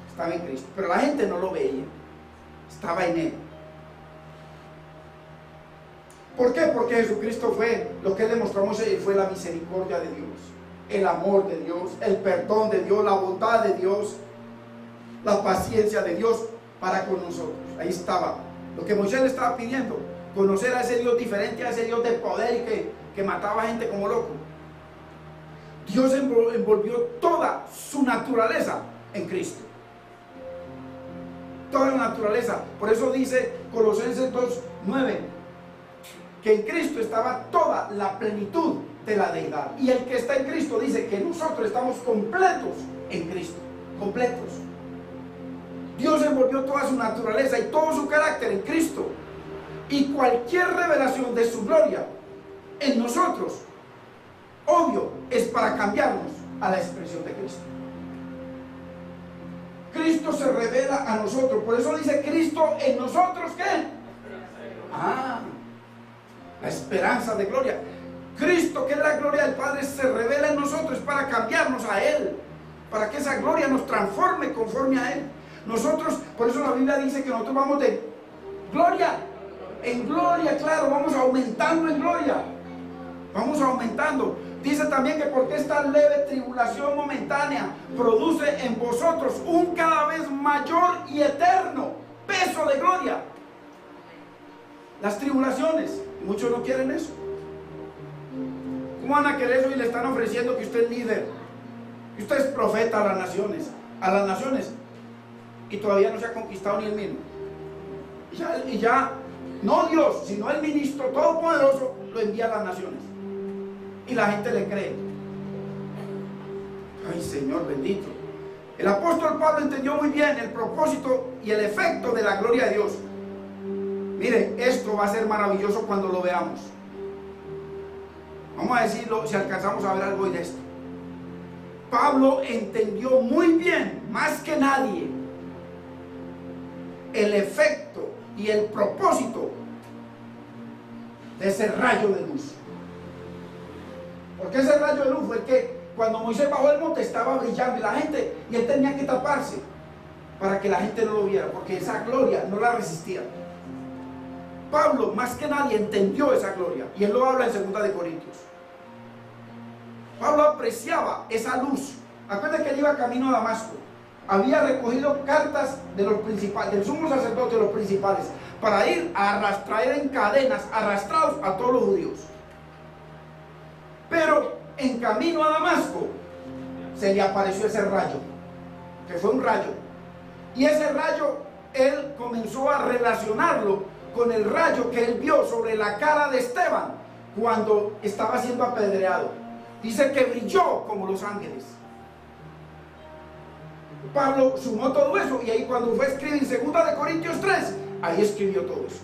Estaba en Cristo. Pero la gente no lo veía. Estaba en Él. ¿Por qué? Porque Jesucristo fue, lo que Él demostró a Moisés, fue la misericordia de Dios, el amor de Dios, el perdón de Dios, la bondad de Dios, la paciencia de Dios para con nosotros. Ahí estaba lo que Moisés le estaba pidiendo, conocer a ese Dios diferente, a ese Dios de poder y que mataba gente como loco. Dios envolvió toda su naturaleza en Cristo. Toda la naturaleza. Por eso dice Colosenses 2:9, que en Cristo estaba toda la plenitud de la deidad. Y el que está en Cristo dice que nosotros estamos completos en Cristo. Completos. Dios envolvió toda su naturaleza y todo su carácter en Cristo. Y cualquier revelación de su gloria en nosotros, obvio, es para cambiarnos a la expresión de Cristo. Cristo se revela a nosotros. Por eso dice Cristo en nosotros, ¿qué? La esperanza de gloria. Cristo, que es la gloria del Padre, se revela en nosotros para cambiarnos a Él, para que esa gloria nos transforme conforme a Él. Nosotros, por eso la Biblia dice que nosotros vamos de gloria en gloria, claro, vamos aumentando en gloria, vamos aumentando. Dice también que porque esta leve tribulación momentánea produce en vosotros un cada vez mayor y eterno peso de gloria. Las tribulaciones, muchos no quieren eso. ¿Cómo van a querer eso y le están ofreciendo que usted es líder, que usted es profeta a las naciones, y todavía no se ha conquistado ni el mismo? Y ya no Dios, sino el ministro todopoderoso lo envía a las naciones, y la gente le cree. Ay, Señor bendito. El apóstol Pablo entendió muy bien el propósito y el efecto de la gloria de Dios. Mire, esto va a ser maravilloso cuando lo veamos. Vamos a decirlo si alcanzamos a ver algo de esto. Pablo entendió muy bien, más que nadie, el efecto y el propósito de ese rayo de luz. Porque ese rayo de luz fue el que cuando Moisés bajó del monte estaba brillando y él tenía que taparse para que la gente no lo viera, porque esa gloria no la resistía. Pablo, más que nadie, entendió esa gloria, y él lo habla en 2 de Corintios. Pablo apreciaba esa luz. Acuérdense que él iba camino a Damasco. Había recogido cartas de los principales, del sumo sacerdote, de los principales, para ir a traer en cadenas, arrastrados a todos los judíos. Pero en camino a Damasco se le apareció ese rayo, que fue un rayo. Y ese rayo él comenzó a relacionarlo con el rayo que él vio sobre la cara de Esteban cuando estaba siendo apedreado. Dice que brilló como los ángeles. Pablo sumó todo eso, y ahí cuando fue a escribir en 2 de Corintios 3, ahí escribió todo eso.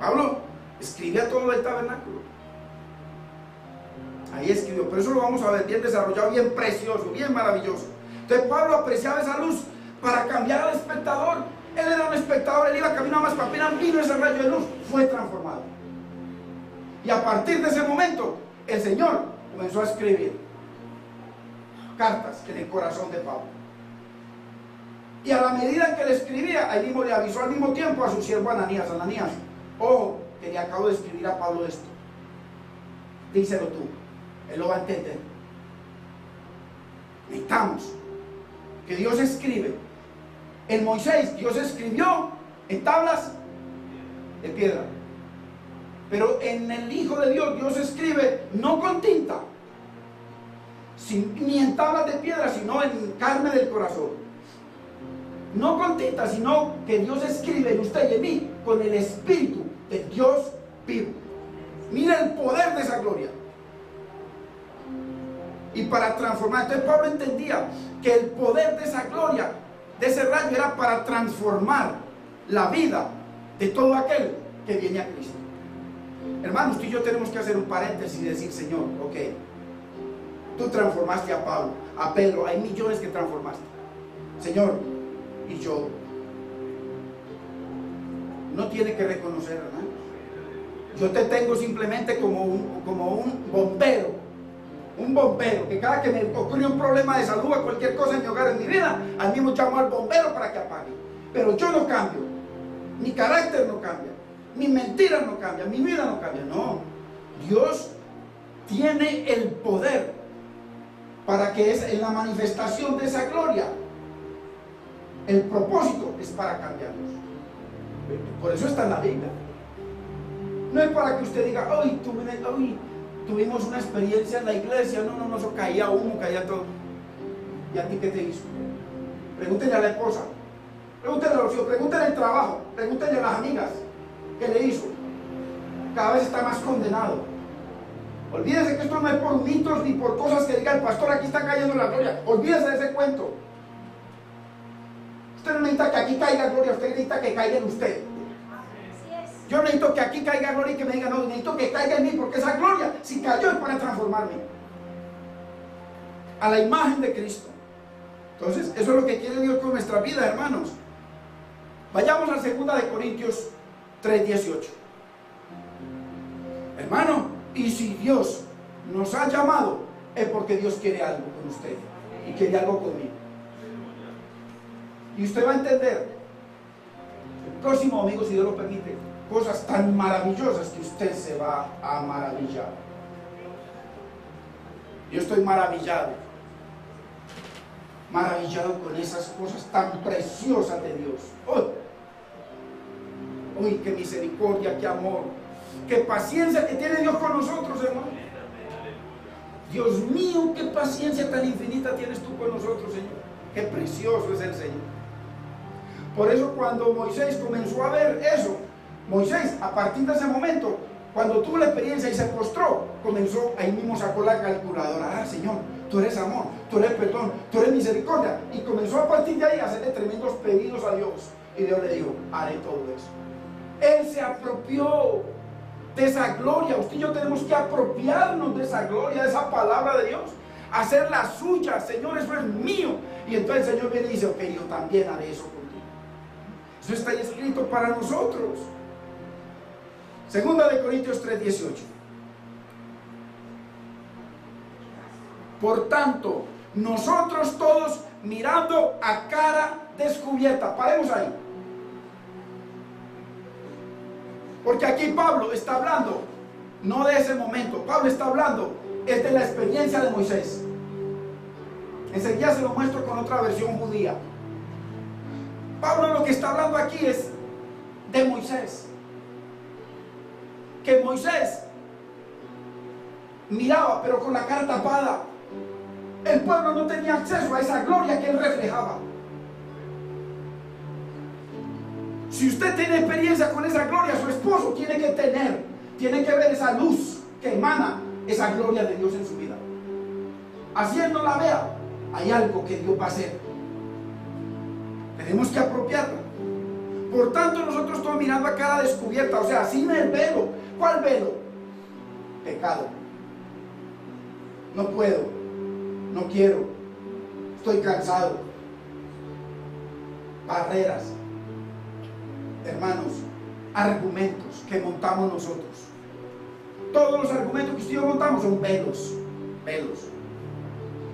Pablo escribía todo el tabernáculo. Ahí escribió, pero eso lo vamos a ver bien desarrollado, bien precioso, bien maravilloso. Entonces Pablo apreciaba esa luz para cambiar al espectador. Él era un espectador, él iba camino a Damasco, apenas vino ese rayo de luz, fue transformado. Y a partir de ese momento, el Señor comenzó a escribir cartas en el corazón de Pablo. Y a la medida en que le escribía, ahí mismo le avisó al mismo tiempo a su siervo Ananías: Ananías, ojo, que le acabo de escribir a Pablo esto. Díselo tú, él lo va a entender. Necesitamos que Dios escribe. En Moisés Dios escribió en tablas de piedra, pero en el Hijo de Dios Dios escribe no con tinta, ni en tablas de piedra, sino en carne del corazón. no con tinta, sino que Dios escribe en usted y en mí con el Espíritu de Dios vivo. Mira el poder de esa gloria. Y para transformar, entonces Pablo entendía que el poder de esa gloria, de ese rayo, era para transformar la vida de todo aquel que viene a Cristo. Hermanos, tú y yo tenemos que hacer un paréntesis y decir: Señor, ok, tú transformaste a Pablo, a Pedro, hay millones que transformaste, Señor, y yo. No tiene que reconocer, hermano. Yo te tengo simplemente como un bombero. Un bombero, que cada que me ocurre un problema de salud o cualquier cosa en mi hogar, en mi vida, al mismo llamo al bombero para que apague. Pero yo no cambio, mi carácter no cambia, mis mentiras no cambian, mi vida no cambia. No, Dios tiene el poder para que es en la manifestación de esa gloria. El propósito es para cambiarnos. Por eso está en la Biblia. No es para que usted diga: hoy tuvimos una experiencia en la iglesia. No, eso caía humo, caía todo. ¿Y a ti qué te hizo? Pregúntele a la esposa, pregúntele a los hijos, pregúntele al trabajo, pregúntele a las amigas qué le hizo. Cada vez está más condenado. Olvídese que esto no es por mitos ni por cosas que diga el pastor: aquí está cayendo la gloria. Olvídese de ese cuento. Usted no necesita que aquí caiga gloria, usted necesita que caiga en usted. Yo necesito que aquí caiga gloria y que me diga: no, necesito que caiga en mí, porque esa gloria, si cayó, es para transformarme a la imagen de Cristo. Entonces, eso es lo que quiere Dios con nuestra vida, hermanos. Vayamos a 2 de Corintios 3:18. Hermano, y si Dios nos ha llamado, es porque Dios quiere algo con usted y quiere algo conmigo. Y usted va a entender el próximo domingo, si Dios lo permite, cosas tan maravillosas que usted se va a maravillar. Yo estoy maravillado con esas cosas tan preciosas de Dios. Uy, qué misericordia, qué amor, qué paciencia que tiene Dios con nosotros, hermano. Dios mío, qué paciencia tan infinita tienes tú con nosotros, Señor. Qué precioso es el Señor. Por eso, cuando Moisés comenzó a ver eso, Moisés, a partir de ese momento, cuando tuvo la experiencia y se postró, comenzó, ahí mismo sacó la calculadora: ah, Señor, tú eres amor, tú eres perdón, tú eres misericordia. Y comenzó a partir de ahí a hacerle tremendos pedidos a Dios. Y Dios le dijo: haré todo eso. Él se apropió de esa gloria. Usted y yo tenemos que apropiarnos de esa gloria, de esa palabra de Dios, hacerla suya. Señor, eso es mío. Y entonces el Señor viene y dice: ok, yo también haré eso contigo. Eso está escrito para nosotros. 2 de Corintios 3:18. Por tanto, nosotros todos, mirando a cara descubierta. Paremos ahí. Porque aquí Pablo está hablando no de ese momento. Pablo está hablando es de la experiencia de Moisés. Enseguida se lo muestro con otra versión judía. Pablo lo que está hablando aquí es de Moisés. Que Moisés miraba, pero con la cara tapada. El pueblo no tenía acceso a esa gloria que él reflejaba. Si usted tiene experiencia con esa gloria, su esposo tiene que ver esa luz que emana esa gloria de Dios en su vida. Así él no la vea, hay algo que Dios va a hacer. Tenemos que apropiarla. Por tanto, nosotros estamos mirando a cara descubierta, o sea, sin el velo. ¿Cuál velo? Pecado. No puedo, no quiero, estoy cansado. Barreras. Hermanos, argumentos que montamos nosotros. Todos los argumentos que usted y yo montamos son velos.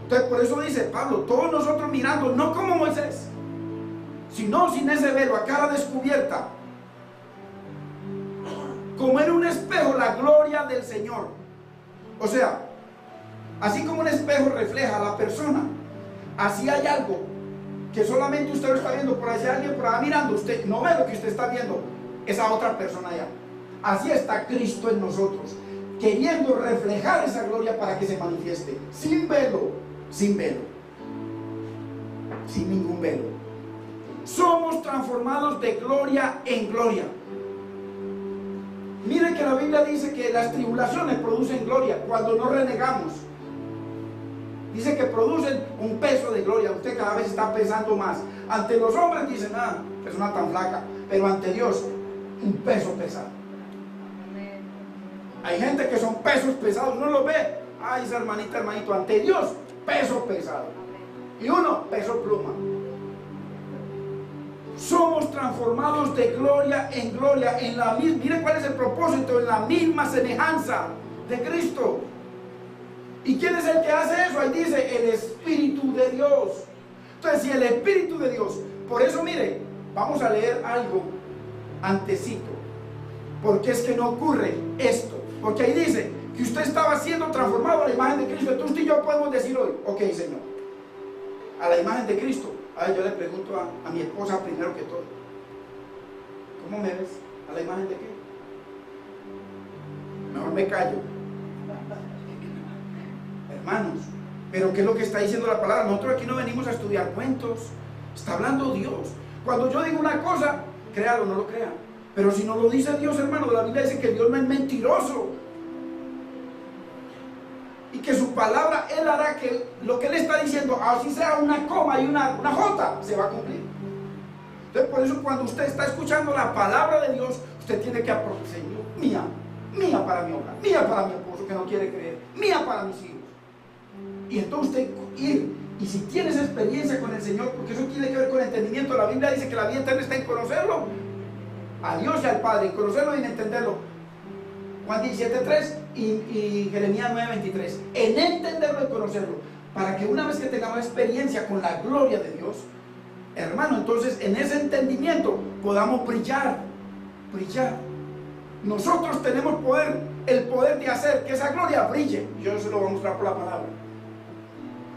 Entonces, por eso dice Pablo: todos nosotros mirando, no como Moisés, sino sin ese velo, a cara descubierta, como en un espejo, la gloria del Señor. O sea, así como un espejo refleja a la persona, así hay algo que solamente usted lo está viendo. Por allá alguien por allá mirando, usted no ve lo que usted está viendo, esa otra persona allá. Así está Cristo en nosotros, queriendo reflejar esa gloria para que se manifieste, sin velo, sin ningún velo, somos transformados de gloria en gloria. Miren que la Biblia dice que las tribulaciones producen gloria cuando no renegamos. Dice que producen un peso de gloria. Usted cada vez está pesando más. Ante los hombres dicen, persona tan flaca. Pero ante Dios, un peso pesado. Hay gente que son pesos pesados. Uno lo ve. Ay, esa hermanita, hermanito. Ante Dios, peso pesado. Y uno, peso pluma. Somos transformados de gloria en gloria. Mire cuál es el propósito. En la misma semejanza de Cristo. ¿Y quién es el que hace eso? Ahí dice el Espíritu de Dios. Entonces, si el Espíritu de Dios, por eso mire, vamos a leer algo antecito, porque es que no ocurre esto, porque ahí dice que usted estaba siendo transformado a la imagen de Cristo. Entonces usted y yo podemos decir hoy, ok, Señor, a la imagen de Cristo. A ver, yo le pregunto a mi esposa primero que todo, ¿cómo me ves? ¿A la imagen de qué? Mejor me callo. Hermanos, pero ¿qué es lo que está diciendo la palabra? Nosotros aquí no venimos a estudiar cuentos. Está hablando Dios. Cuando yo digo una cosa, créalo o no lo crea, pero si no lo dice Dios, hermano, la Biblia dice que Dios no es mentiroso y que su palabra, Él hará que lo que Él está diciendo, así sea una coma y una J, se va a cumplir. Entonces, por eso cuando usted está escuchando la palabra de Dios, usted tiene que aprobar, Señor, mía para mi hogar, mía para mi esposo que no quiere creer, mía para mis hijos. Y entonces usted ir, y si tienes experiencia con el Señor, porque eso tiene que ver con entendimiento. La Biblia dice que la vida eterna está en conocerlo, a Dios y al Padre, en conocerlo y en entenderlo. Juan 17:3 y Jeremías 9:23. En entenderlo y conocerlo, para que una vez que tengamos experiencia con la gloria de Dios, hermano, entonces en ese entendimiento podamos brillar. Nosotros tenemos el poder de hacer que esa gloria brille. Yo se lo voy a mostrar por la palabra.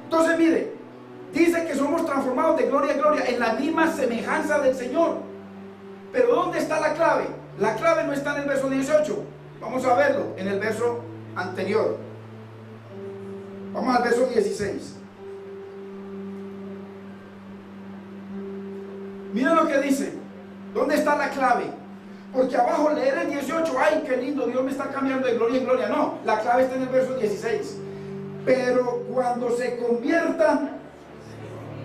Entonces mire, dice que somos transformados de gloria en gloria en la misma semejanza del Señor. Pero ¿dónde está la clave? La clave no está en el verso 18. Vamos a verlo en el verso anterior. Vamos al verso 16. Miren lo que dice. ¿Dónde está la clave? Porque abajo leer el 18, ay, qué lindo, Dios me está cambiando de gloria en gloria. No, la clave está en el verso 16. Pero cuando se conviertan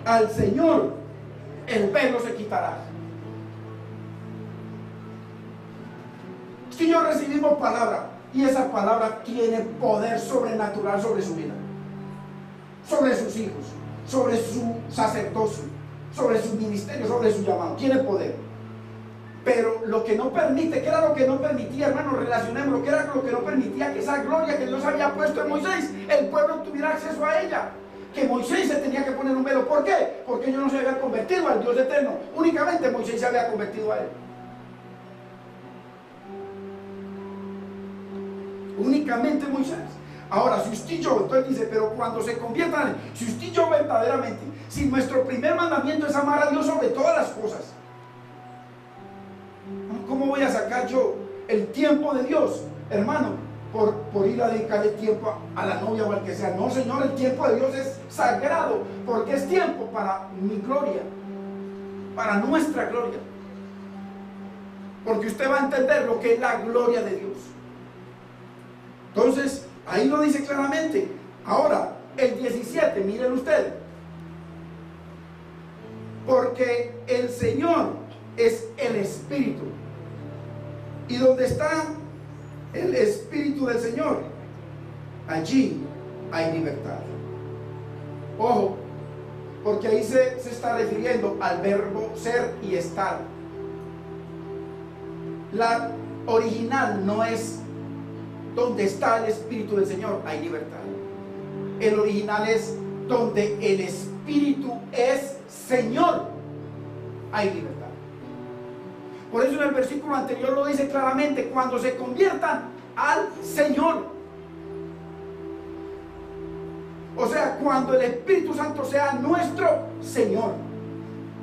al Señor, el velo se quitará. Si yo recibimos palabra, y esa palabra tiene poder sobrenatural sobre su vida, sobre sus hijos, sobre su sacerdocio, sobre su ministerio, sobre su llamado, tiene poder. Pero lo que no permite, ¿qué era lo que no permitía, hermano? Relacionemos lo que era lo que no permitía que esa gloria que Dios había puesto en Moisés, el pueblo tuviera acceso a ella. Que Moisés se tenía que poner un velo. ¿Por qué? Porque ellos no se habían convertido al Dios eterno. Únicamente Moisés se había convertido a él. Únicamente Moisés. Ahora, si usted y yo, entonces dice, pero cuando se conviertan, si usted y yo verdaderamente, si nuestro primer mandamiento es amar a Dios sobre todas las cosas, ¿cómo voy a sacar yo el tiempo de Dios, hermano, por ir a dedicarle tiempo a la novia o al que sea? No, Señor, el tiempo de Dios es sagrado, porque es tiempo para mi gloria, para nuestra gloria. Porque usted va a entender lo que es la gloria de Dios. Entonces, ahí lo dice claramente. Ahora, el 17, miren ustedes. Porque el Señor es el Espíritu. Y donde está el Espíritu del Señor, allí hay libertad. Ojo, porque ahí se está refiriendo al verbo ser y estar. La original no es donde está el Espíritu del Señor, hay libertad. El original es donde el Espíritu es Señor, hay libertad. Por eso en el versículo anterior lo dice claramente, cuando se conviertan al Señor. O sea, cuando el Espíritu Santo sea nuestro Señor.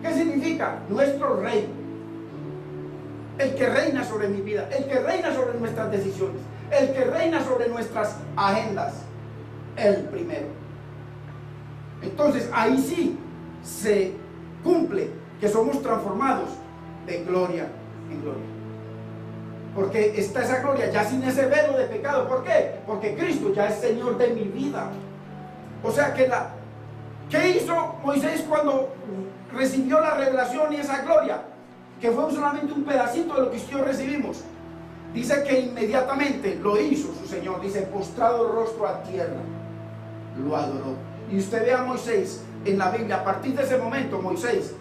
¿Qué significa? Nuestro Rey. El que reina sobre mi vida, el que reina sobre nuestras decisiones, el que reina sobre nuestras agendas, el primero. Entonces ahí sí se cumple que somos transformados de gloria en gloria. Porque está esa gloria ya sin ese velo de pecado. ¿Por qué? Porque Cristo ya es Señor de mi vida. O sea que ¿qué hizo Moisés cuando recibió la revelación y esa gloria? Que fue solamente un pedacito de lo que yo recibimos. Dice que inmediatamente lo hizo su Señor. Dice, postrado el rostro a tierra, lo adoró. Y usted ve a Moisés en la Biblia. A partir de ese momento Moisés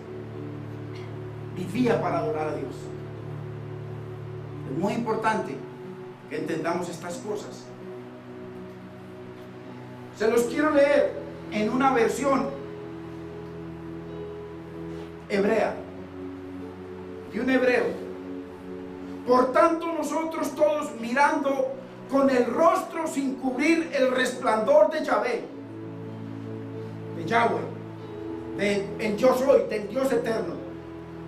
vivía para adorar a Dios. Es muy importante que entendamos estas cosas. Se los quiero leer en una versión hebrea, de un hebreo. Por tanto, nosotros todos, mirando con el rostro sin cubrir el resplandor de Yahvé, de Yahweh, del yo soy, del Dios eterno.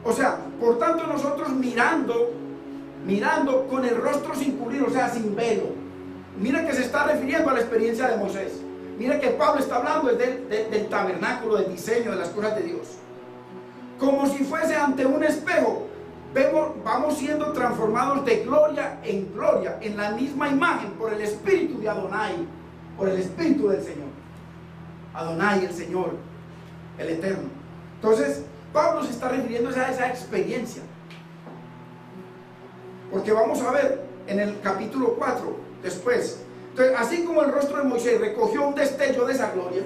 O sea, por tanto nosotros mirando con el rostro sin cubrir, o sea, sin velo. Mira que se está refiriendo a la experiencia de Moisés. Mira que Pablo está hablando del tabernáculo, del diseño, de las cosas de Dios. Como si fuese ante un espejo, vamos siendo transformados de gloria en gloria, en la misma imagen, por el Espíritu de Adonai, por el Espíritu del Señor. Adonai, el Señor, el Eterno. Entonces, Pablo se está refiriendo a esa experiencia. Porque vamos a ver en el capítulo 4, después. Entonces, así como el rostro de Moisés recogió un destello de esa gloria,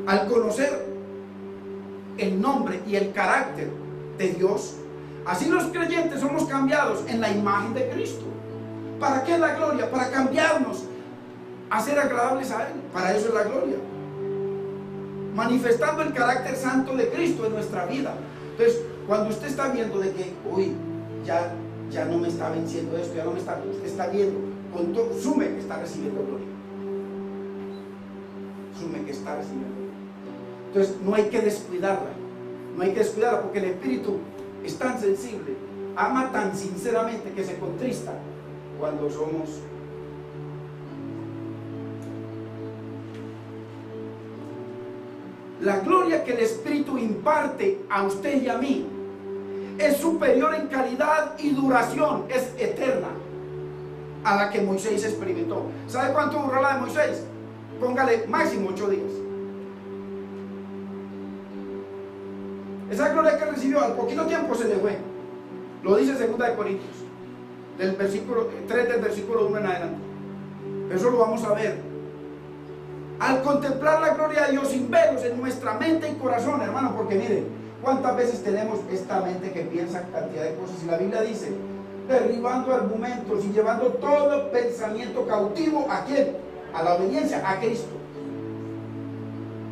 al conocer el nombre y el carácter de Dios, así los creyentes somos cambiados en la imagen de Cristo. ¿Para qué la gloria? Para cambiarnos a ser agradables a Él. Para eso es la gloria. Manifestando el carácter santo de Cristo en nuestra vida. Entonces, cuando usted está viendo de que, uy, ya no me está venciendo esto, ya no me está, usted está viendo, sume que está recibiendo gloria. Sume que está recibiendo gloria. Entonces, no hay que descuidarla. No hay que descuidarla porque el Espíritu es tan sensible, ama tan sinceramente que se contrista cuando somos. La gloria que el Espíritu imparte a usted y a mí es superior en calidad y duración, es eterna a la que Moisés experimentó. ¿Sabe cuánto duró la de Moisés? Póngale máximo 8 días. Esa gloria que recibió al poquito tiempo se le fue. Lo dice 2 Corintios, del versículo 3 del versículo 1 en adelante. Eso lo vamos a ver. Al contemplar la gloria de Dios sin velos en nuestra mente y corazón, hermano, porque miren, cuántas veces tenemos esta mente que piensa cantidad de cosas, y la Biblia dice, derribando argumentos y llevando todo pensamiento cautivo, ¿a quién? A la obediencia, a Cristo.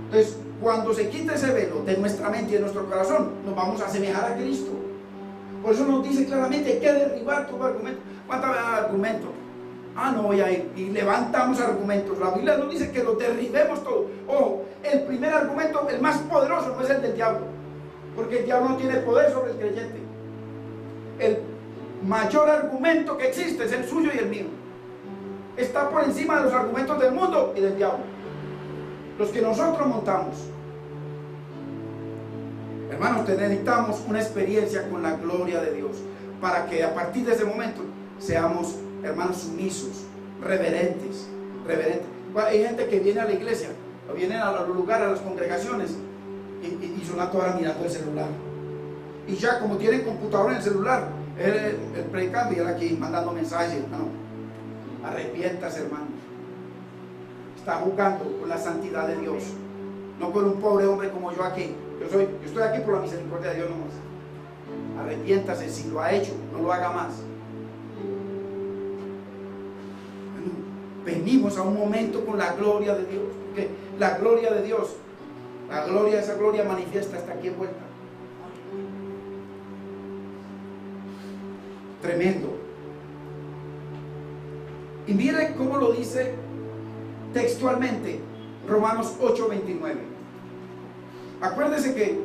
Entonces, cuando se quita ese velo de nuestra mente y de nuestro corazón, nos vamos a asemejar a Cristo. Por eso nos dice claramente, hay que derribar todo argumento. ¿Cuántas veces argumento? No voy a ir. Y levantamos argumentos. La Biblia nos dice que los derribemos todo. Ojo, el primer argumento, el más poderoso, no es el del diablo, porque el diablo no tiene poder sobre el creyente. El mayor argumento que existe es el suyo y el mío. Está por encima de los argumentos del mundo y del diablo, los que nosotros montamos. Hermanos, necesitamos una experiencia con la gloria de Dios para que a partir de ese momento seamos, hermanos, sumisos, reverentes. Hay gente que viene a la iglesia, o vienen a los lugares, a las congregaciones, y son a todas mirando el celular. Y ya como tienen computadora en el celular, el predicando y él aquí mandando mensajes. No, arrepiéntase, hermano. Está jugando con la santidad de Dios, no con un pobre hombre como yo aquí. Yo estoy aquí por la misericordia de Dios nomás. Arrepiéntase, si lo ha hecho, no lo haga más. Venimos a un momento con la gloria de Dios, porque la gloria de Dios, esa gloria manifiesta hasta aquí en vuelta. Tremendo. Y mire cómo lo dice textualmente Romanos 8:29. Acuérdese que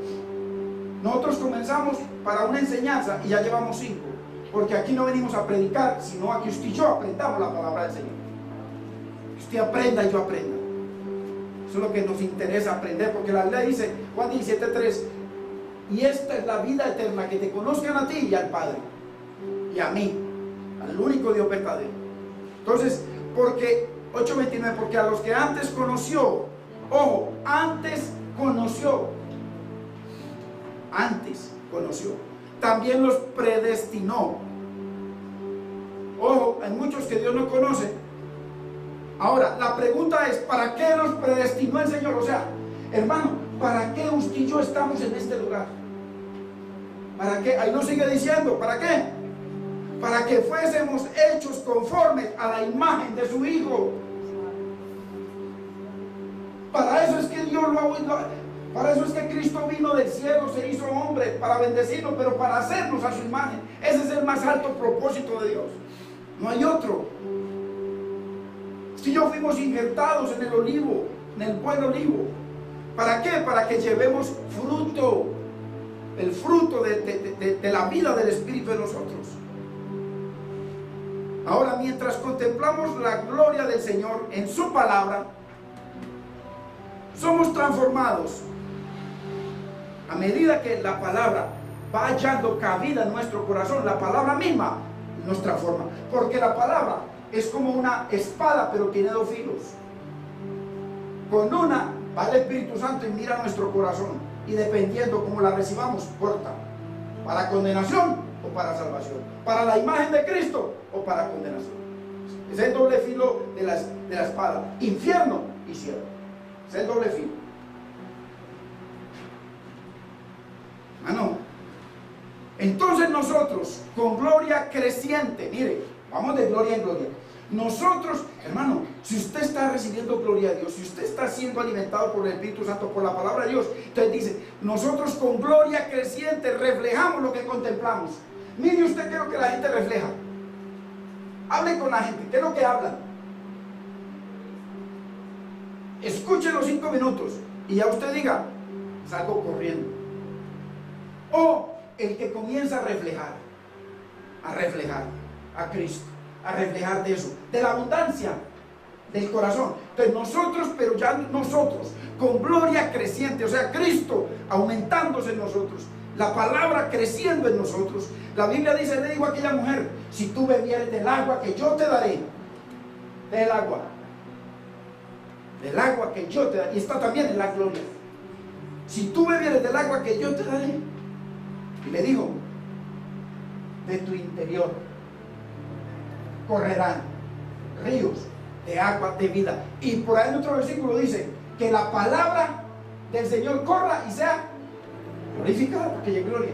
nosotros comenzamos para una enseñanza y ya llevamos 5, porque aquí no venimos a predicar, sino a que usted y yo aprendamos la palabra del Señor. Que usted aprenda y yo aprenda. Eso es lo que nos interesa aprender, porque la Biblia dice, Juan 17:3, Y esta es la vida eterna, que te conozcan a ti y al Padre, y a mí, al único Dios verdadero. Entonces, porque 8:29, porque a los que antes conoció, ojo, antes conoció, también los predestinó. Ojo, hay muchos que Dios no conoce. Ahora, la pregunta es, ¿para qué nos predestinó el Señor? O sea, hermano, ¿para qué usted y yo estamos en este lugar? ¿Para qué? Ahí nos sigue diciendo, ¿para qué? Para que fuésemos hechos conformes a la imagen de su Hijo. Para eso es que Dios para eso es que Cristo vino del cielo, se hizo hombre, para bendecirnos, pero para hacernos a su imagen. Ese es el más alto propósito de Dios. No hay otro. Si yo fuimos injertados en el olivo, en el buen olivo. ¿Para qué? Para que llevemos fruto. El fruto de la vida del Espíritu en nosotros. Ahora, mientras contemplamos la gloria del Señor en su palabra, somos transformados a medida que la palabra va hallando cabida en nuestro corazón. La palabra misma nos transforma, porque la palabra es como una espada, pero tiene dos filos. Con una va el Espíritu Santo y mira nuestro corazón, y dependiendo cómo la recibamos, corta, para condenación o para salvación, para la imagen de Cristo o para condenación. Es el doble filo de la espada, infierno y cielo. Es el doble filo. Entonces nosotros, con gloria creciente, mire, vamos de gloria en gloria. Nosotros, hermano, si usted está recibiendo gloria a Dios, si usted está siendo alimentado por el Espíritu Santo, por la palabra de Dios, entonces dice, nosotros con gloria creciente reflejamos lo que contemplamos. Mire usted qué es lo que la gente refleja. Hable con la gente, ¿qué es lo que hablan? Escuche los 5 minutos y ya usted diga, salgo corriendo. O el que comienza a reflejar a Cristo, a reflejar de eso, de la abundancia del corazón. Entonces nosotros, pero ya nosotros, con gloria creciente, o sea, Cristo aumentándose en nosotros, la palabra creciendo en nosotros. La Biblia dice, le digo a aquella mujer, si tú bebieres del agua que yo te daré, del agua que yo te daré, y está también en la gloria, si tú bebieres del agua que yo te daré, y le dijo, de tu interior correrán ríos de agua de vida. Y por ahí en otro versículo dice que la palabra del Señor corra y sea glorificada, porque es gloria,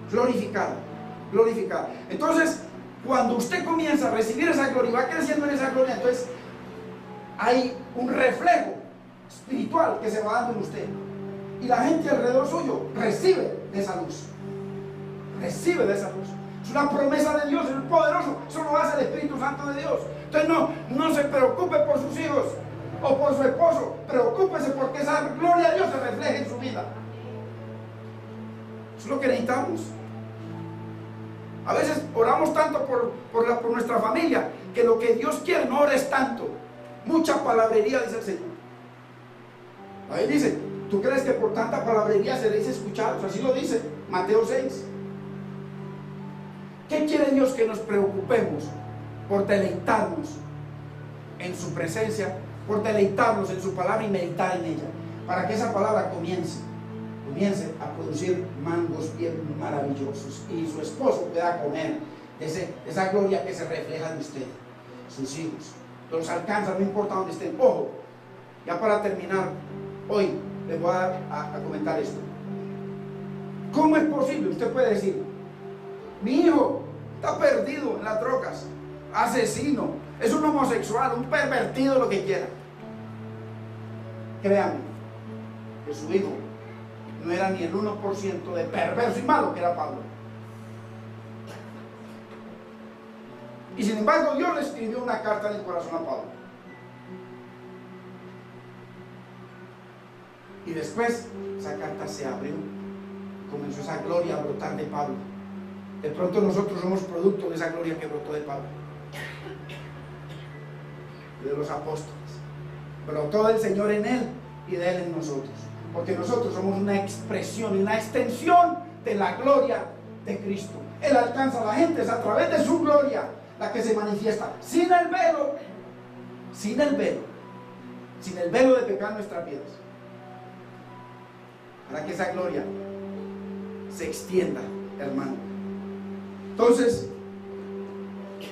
glorificada. Entonces, cuando usted comienza a recibir esa gloria y va creciendo en esa gloria, entonces hay un reflejo espiritual que se va dando en usted, y la gente alrededor suyo recibe de esa luz. Es una promesa de Dios, es poderoso. Eso lo hace el Espíritu Santo de Dios. Entonces no se preocupe por sus hijos o por su esposo, preocúpese porque esa gloria de Dios se refleje en su vida. Eso es lo que necesitamos. A veces oramos tanto por nuestra familia, que lo que Dios quiere no ores tanto. Mucha palabrería, dice el Señor. Ahí dice, ¿tú crees que por tanta palabrería seréis escuchados? Así lo dice Mateo 6. ¿Qué quiere Dios? Que nos preocupemos por deleitarnos en su presencia, por deleitarnos en su palabra y meditar en ella, para que esa palabra comience a producir mangos bien maravillosos, y su esposo pueda comer de esa gloria que se refleja en usted, sus hijos, los alcanza, no importa dónde estén. Ojo, ya para terminar, hoy les voy a comentar esto. ¿Cómo es posible? Usted puede decir, mi hijo está perdido en las drogas, asesino, es un homosexual, un pervertido, lo que quiera. Créanme que su hijo no era ni el 1% de perverso y malo que era Pablo. Y sin embargo Dios le escribió una carta del corazón a Pablo. Y después esa carta se abrió, comenzó esa gloria a brotar de Pablo. De pronto nosotros somos producto de esa gloria que brotó de Pablo, de los apóstoles. Brotó del Señor en él y de él en nosotros. porque nosotros somos una expresión y una extensión de la gloria de Cristo. Él alcanza a la gente, es a través de su gloria la que se manifiesta, sin el velo de pecado en nuestras vidas, para que esa gloria se extienda, hermano. Entonces,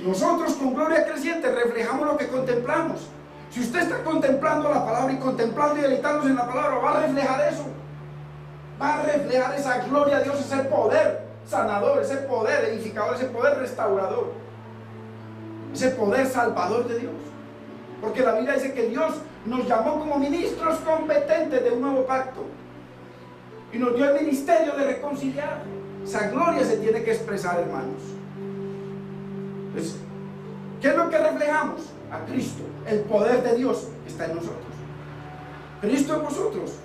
nosotros con gloria creciente reflejamos lo que contemplamos. Si usted está contemplando la palabra y contemplando y deleitándose en la palabra, va a reflejar eso. Va a reflejar esa gloria de Dios, ese poder sanador, ese poder edificador, ese poder restaurador, ese poder salvador de Dios. Porque la Biblia dice que Dios nos llamó como ministros competentes de un nuevo pacto y nos dio el ministerio de reconciliar. Esa gloria se tiene que expresar, hermanos. Entonces, ¿qué es lo que reflejamos? A Cristo. El poder de Dios está en nosotros. Cristo en vosotros,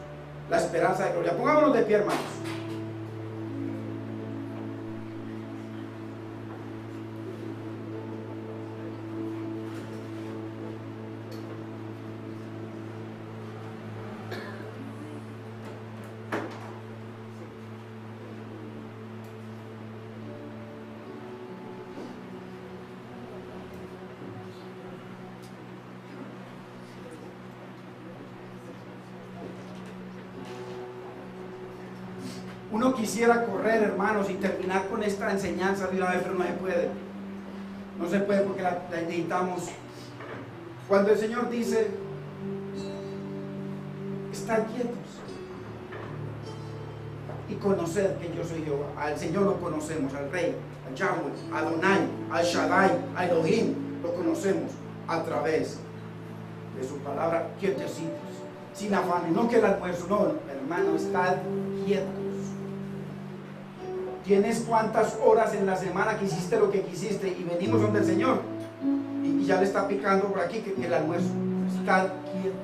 la esperanza de gloria. Pongámonos de pie, hermanos. Uno quisiera correr, hermanos, y terminar con esta enseñanza de una vez, pero no se puede. No se puede porque la necesitamos. Cuando el Señor dice, estad quietos y conoced que yo soy Jehová. Al Señor lo conocemos, al Rey, a Yahweh, a Adonai, a Shaddai, a Elohim. Lo conocemos a través de su palabra, quietecitos, sin afanes. No que el almuerzo, no, hermano, estad quietos. Tienes cuántas horas en la semana que hiciste lo que quisiste y venimos donde el Señor y ya le está picando por aquí que el almuerzo. Estad quietos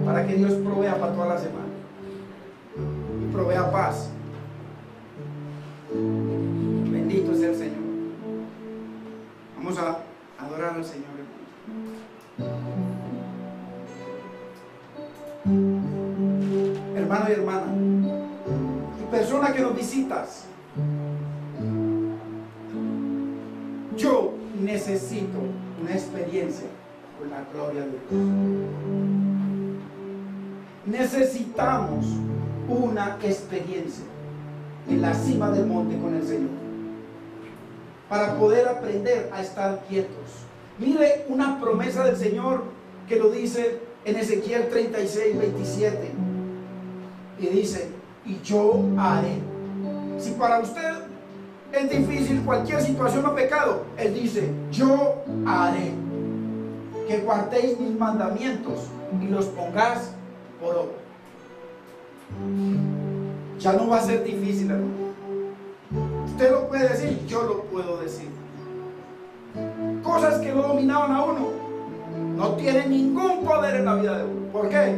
para que Dios provea para toda la semana y provea paz. Bendito es el Señor. Vamos a adorar al Señor, hermano. Hermano y hermana, persona que nos visitas, yo necesito una experiencia con la gloria de Dios. Necesitamos una experiencia en la cima del monte con el Señor para poder aprender a estar quietos. Mire una promesa del Señor que lo dice en Ezequiel 36, 27 y dice: y yo haré. Si para usted es difícil cualquier situación o pecado, Él dice: yo haré que guardéis mis mandamientos y los pongáis por obra. Ya no va a ser difícil, hermano. Usted lo puede decir, yo lo puedo decir. Cosas que no dominaban a uno no tienen ningún poder en la vida de uno. ¿Por qué?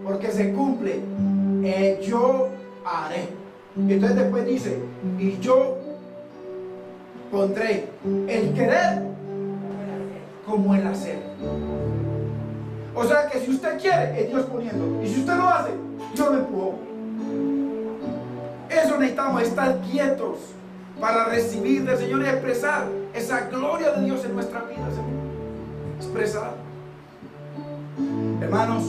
Porque se cumple. Yo haré. Entonces después dice: y yo pondré el querer como el hacer. O sea que si usted quiere, es Dios poniendo, y si usted lo hace, Dios lo empujó. Eso necesitamos, estar quietos para recibir del Señor y expresar esa gloria de Dios en nuestra vida, Señor. Expresar. Hermanos,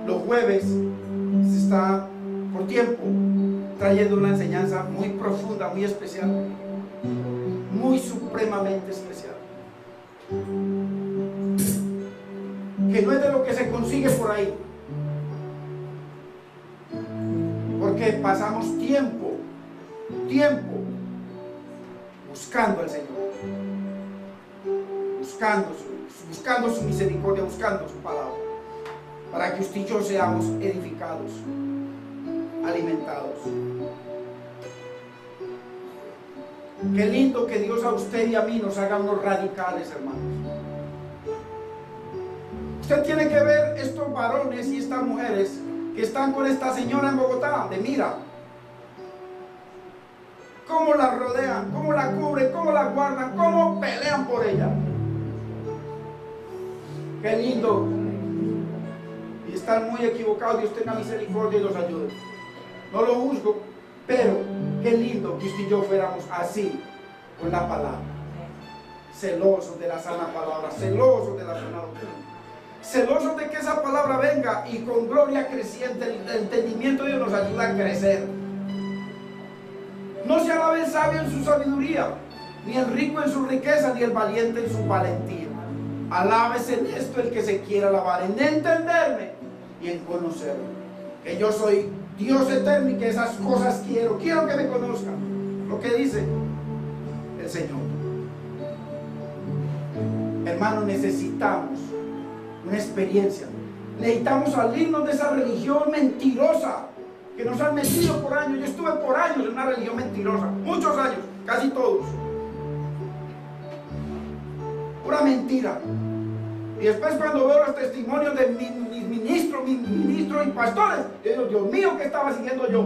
los jueves se está por tiempo trayendo una enseñanza muy profunda, muy especial, muy supremamente especial, que no es de lo que se consigue por ahí, porque pasamos tiempo buscando al Señor, buscando su misericordia, buscando su palabra, para que usted y yo seamos edificados, alimentados. Qué lindo que Dios a usted y a mí nos haga unos radicales, hermanos. Usted tiene que ver estos varones y estas mujeres que están con esta señora en Bogotá, de Mira, cómo la rodean, cómo la cubren, cómo la guardan, cómo pelean por ella. Qué lindo. Y están muy equivocados. Dios tenga misericordia y los ayude. No lo juzgo, pero qué lindo que usted y yo fuéramos así con la palabra. Celosos de la sana palabra, celosos de la sana doctrina, celosos de que esa palabra venga y con gloria creciente. El entendimiento de Dios nos ayuda a crecer. No se alabe el sabio en su sabiduría, ni el rico en su riqueza, ni el valiente en su valentía. Alábese en esto el que se quiera alabar, en entenderme y en conocerme, que yo soy Dios eterno y que esas cosas quiero que me conozcan. Lo que dice el Señor. Hermano, necesitamos una experiencia. Necesitamos salirnos de esa religión mentirosa que nos han metido por años. Yo estuve por años en una religión mentirosa, muchos años, casi todos. Pura mentira. Y después cuando veo los testimonios de mis ministros y pastores, yo digo, Dios mío, ¿qué estaba siguiendo yo?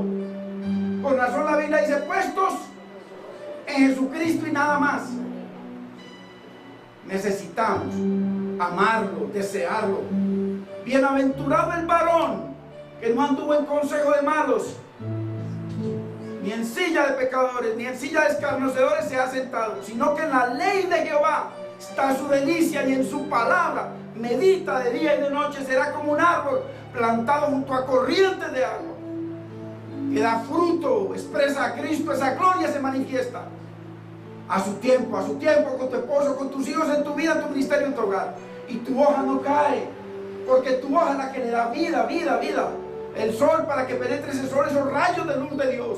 Con razón la Biblia dice, puestos en Jesucristo y nada más. Necesitamos amarlo, desearlo. Bienaventurado el varón que no anduvo en consejo de malos, ni en silla de pecadores, ni en silla de escarnecedores se ha sentado, sino que en la ley de Jehová está su delicia, y en su palabra medita de día y de noche. Será como un árbol plantado junto a corrientes de agua, que da fruto, expresa a Cristo. Esa gloria se manifiesta a su tiempo, con tu esposo, con tus hijos, en tu vida, en tu ministerio, en tu hogar. Y tu hoja no cae, porque tu hoja es la que le da vida, vida, vida. El sol, para que penetre ese sol, esos rayos de luz de Dios,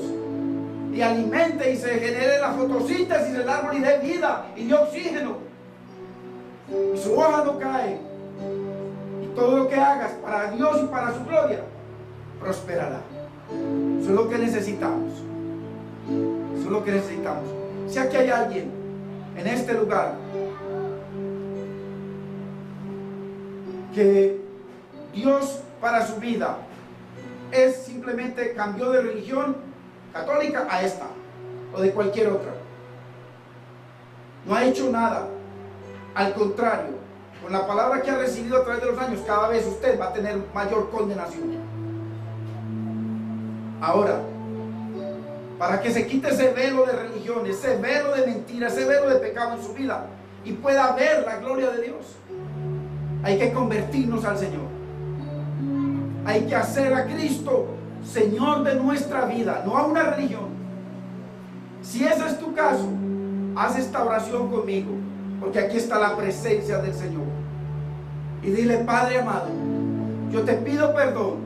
y alimente y se genere la fotosíntesis del árbol y dé vida y dé oxígeno. Y su hoja no cae. Y todo lo que hagas para Dios y para su gloria prosperará. Eso es lo que necesitamos. Eso es lo que necesitamos. Si aquí hay alguien en este lugar que Dios para su vida es simplemente cambió de religión católica a esta o de cualquier otra, no ha hecho nada, al contrario, con la palabra que ha recibido a través de los años, cada vez usted va a tener mayor condenación. Ahora, para que se quite ese velo de religión, ese velo de mentira, ese velo de pecado en su vida y pueda ver la gloria de Dios, hay que convertirnos al Señor. Hay que hacer a Cristo Señor de nuestra vida, no a una religión. Si ese es tu caso, haz esta oración conmigo, porque aquí está la presencia del Señor. Y dile: Padre amado, yo te pido perdón,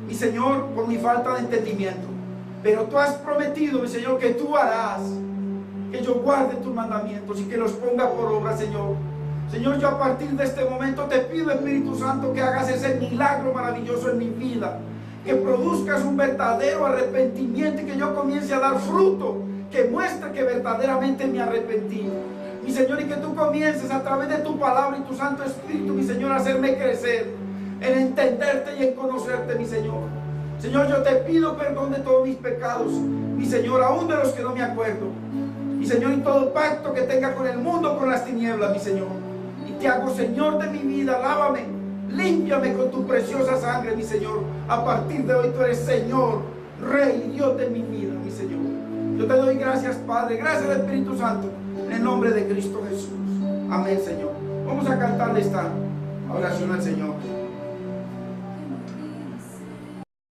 mi Señor, por mi falta de entendimiento. Pero tú has prometido, mi Señor, que tú harás que yo guarde tus mandamientos y que los ponga por obra, Señor. Señor, yo a partir de este momento te pido, Espíritu Santo, que hagas ese milagro maravilloso en mi vida, que produzcas un verdadero arrepentimiento y que yo comience a dar fruto que muestre que verdaderamente me arrepentí, mi Señor, y que tú comiences a través de tu palabra y tu Santo Espíritu, mi Señor, a hacerme crecer en entenderte y en conocerte, mi Señor. Señor, yo te pido perdón de todos mis pecados, mi Señor, aún de los que no me acuerdo, mi Señor, y todo pacto que tenga con el mundo, con las tinieblas, mi Señor. Y te hago Señor de mi vida, lávame, límpiame con tu preciosa sangre, mi Señor. A partir de hoy tú eres Señor, Rey y Dios de mi vida, mi Señor. Yo te doy gracias, Padre, gracias Espíritu Santo, en el nombre de Cristo Jesús. Amén, Señor. Vamos a cantarle esta oración al Señor.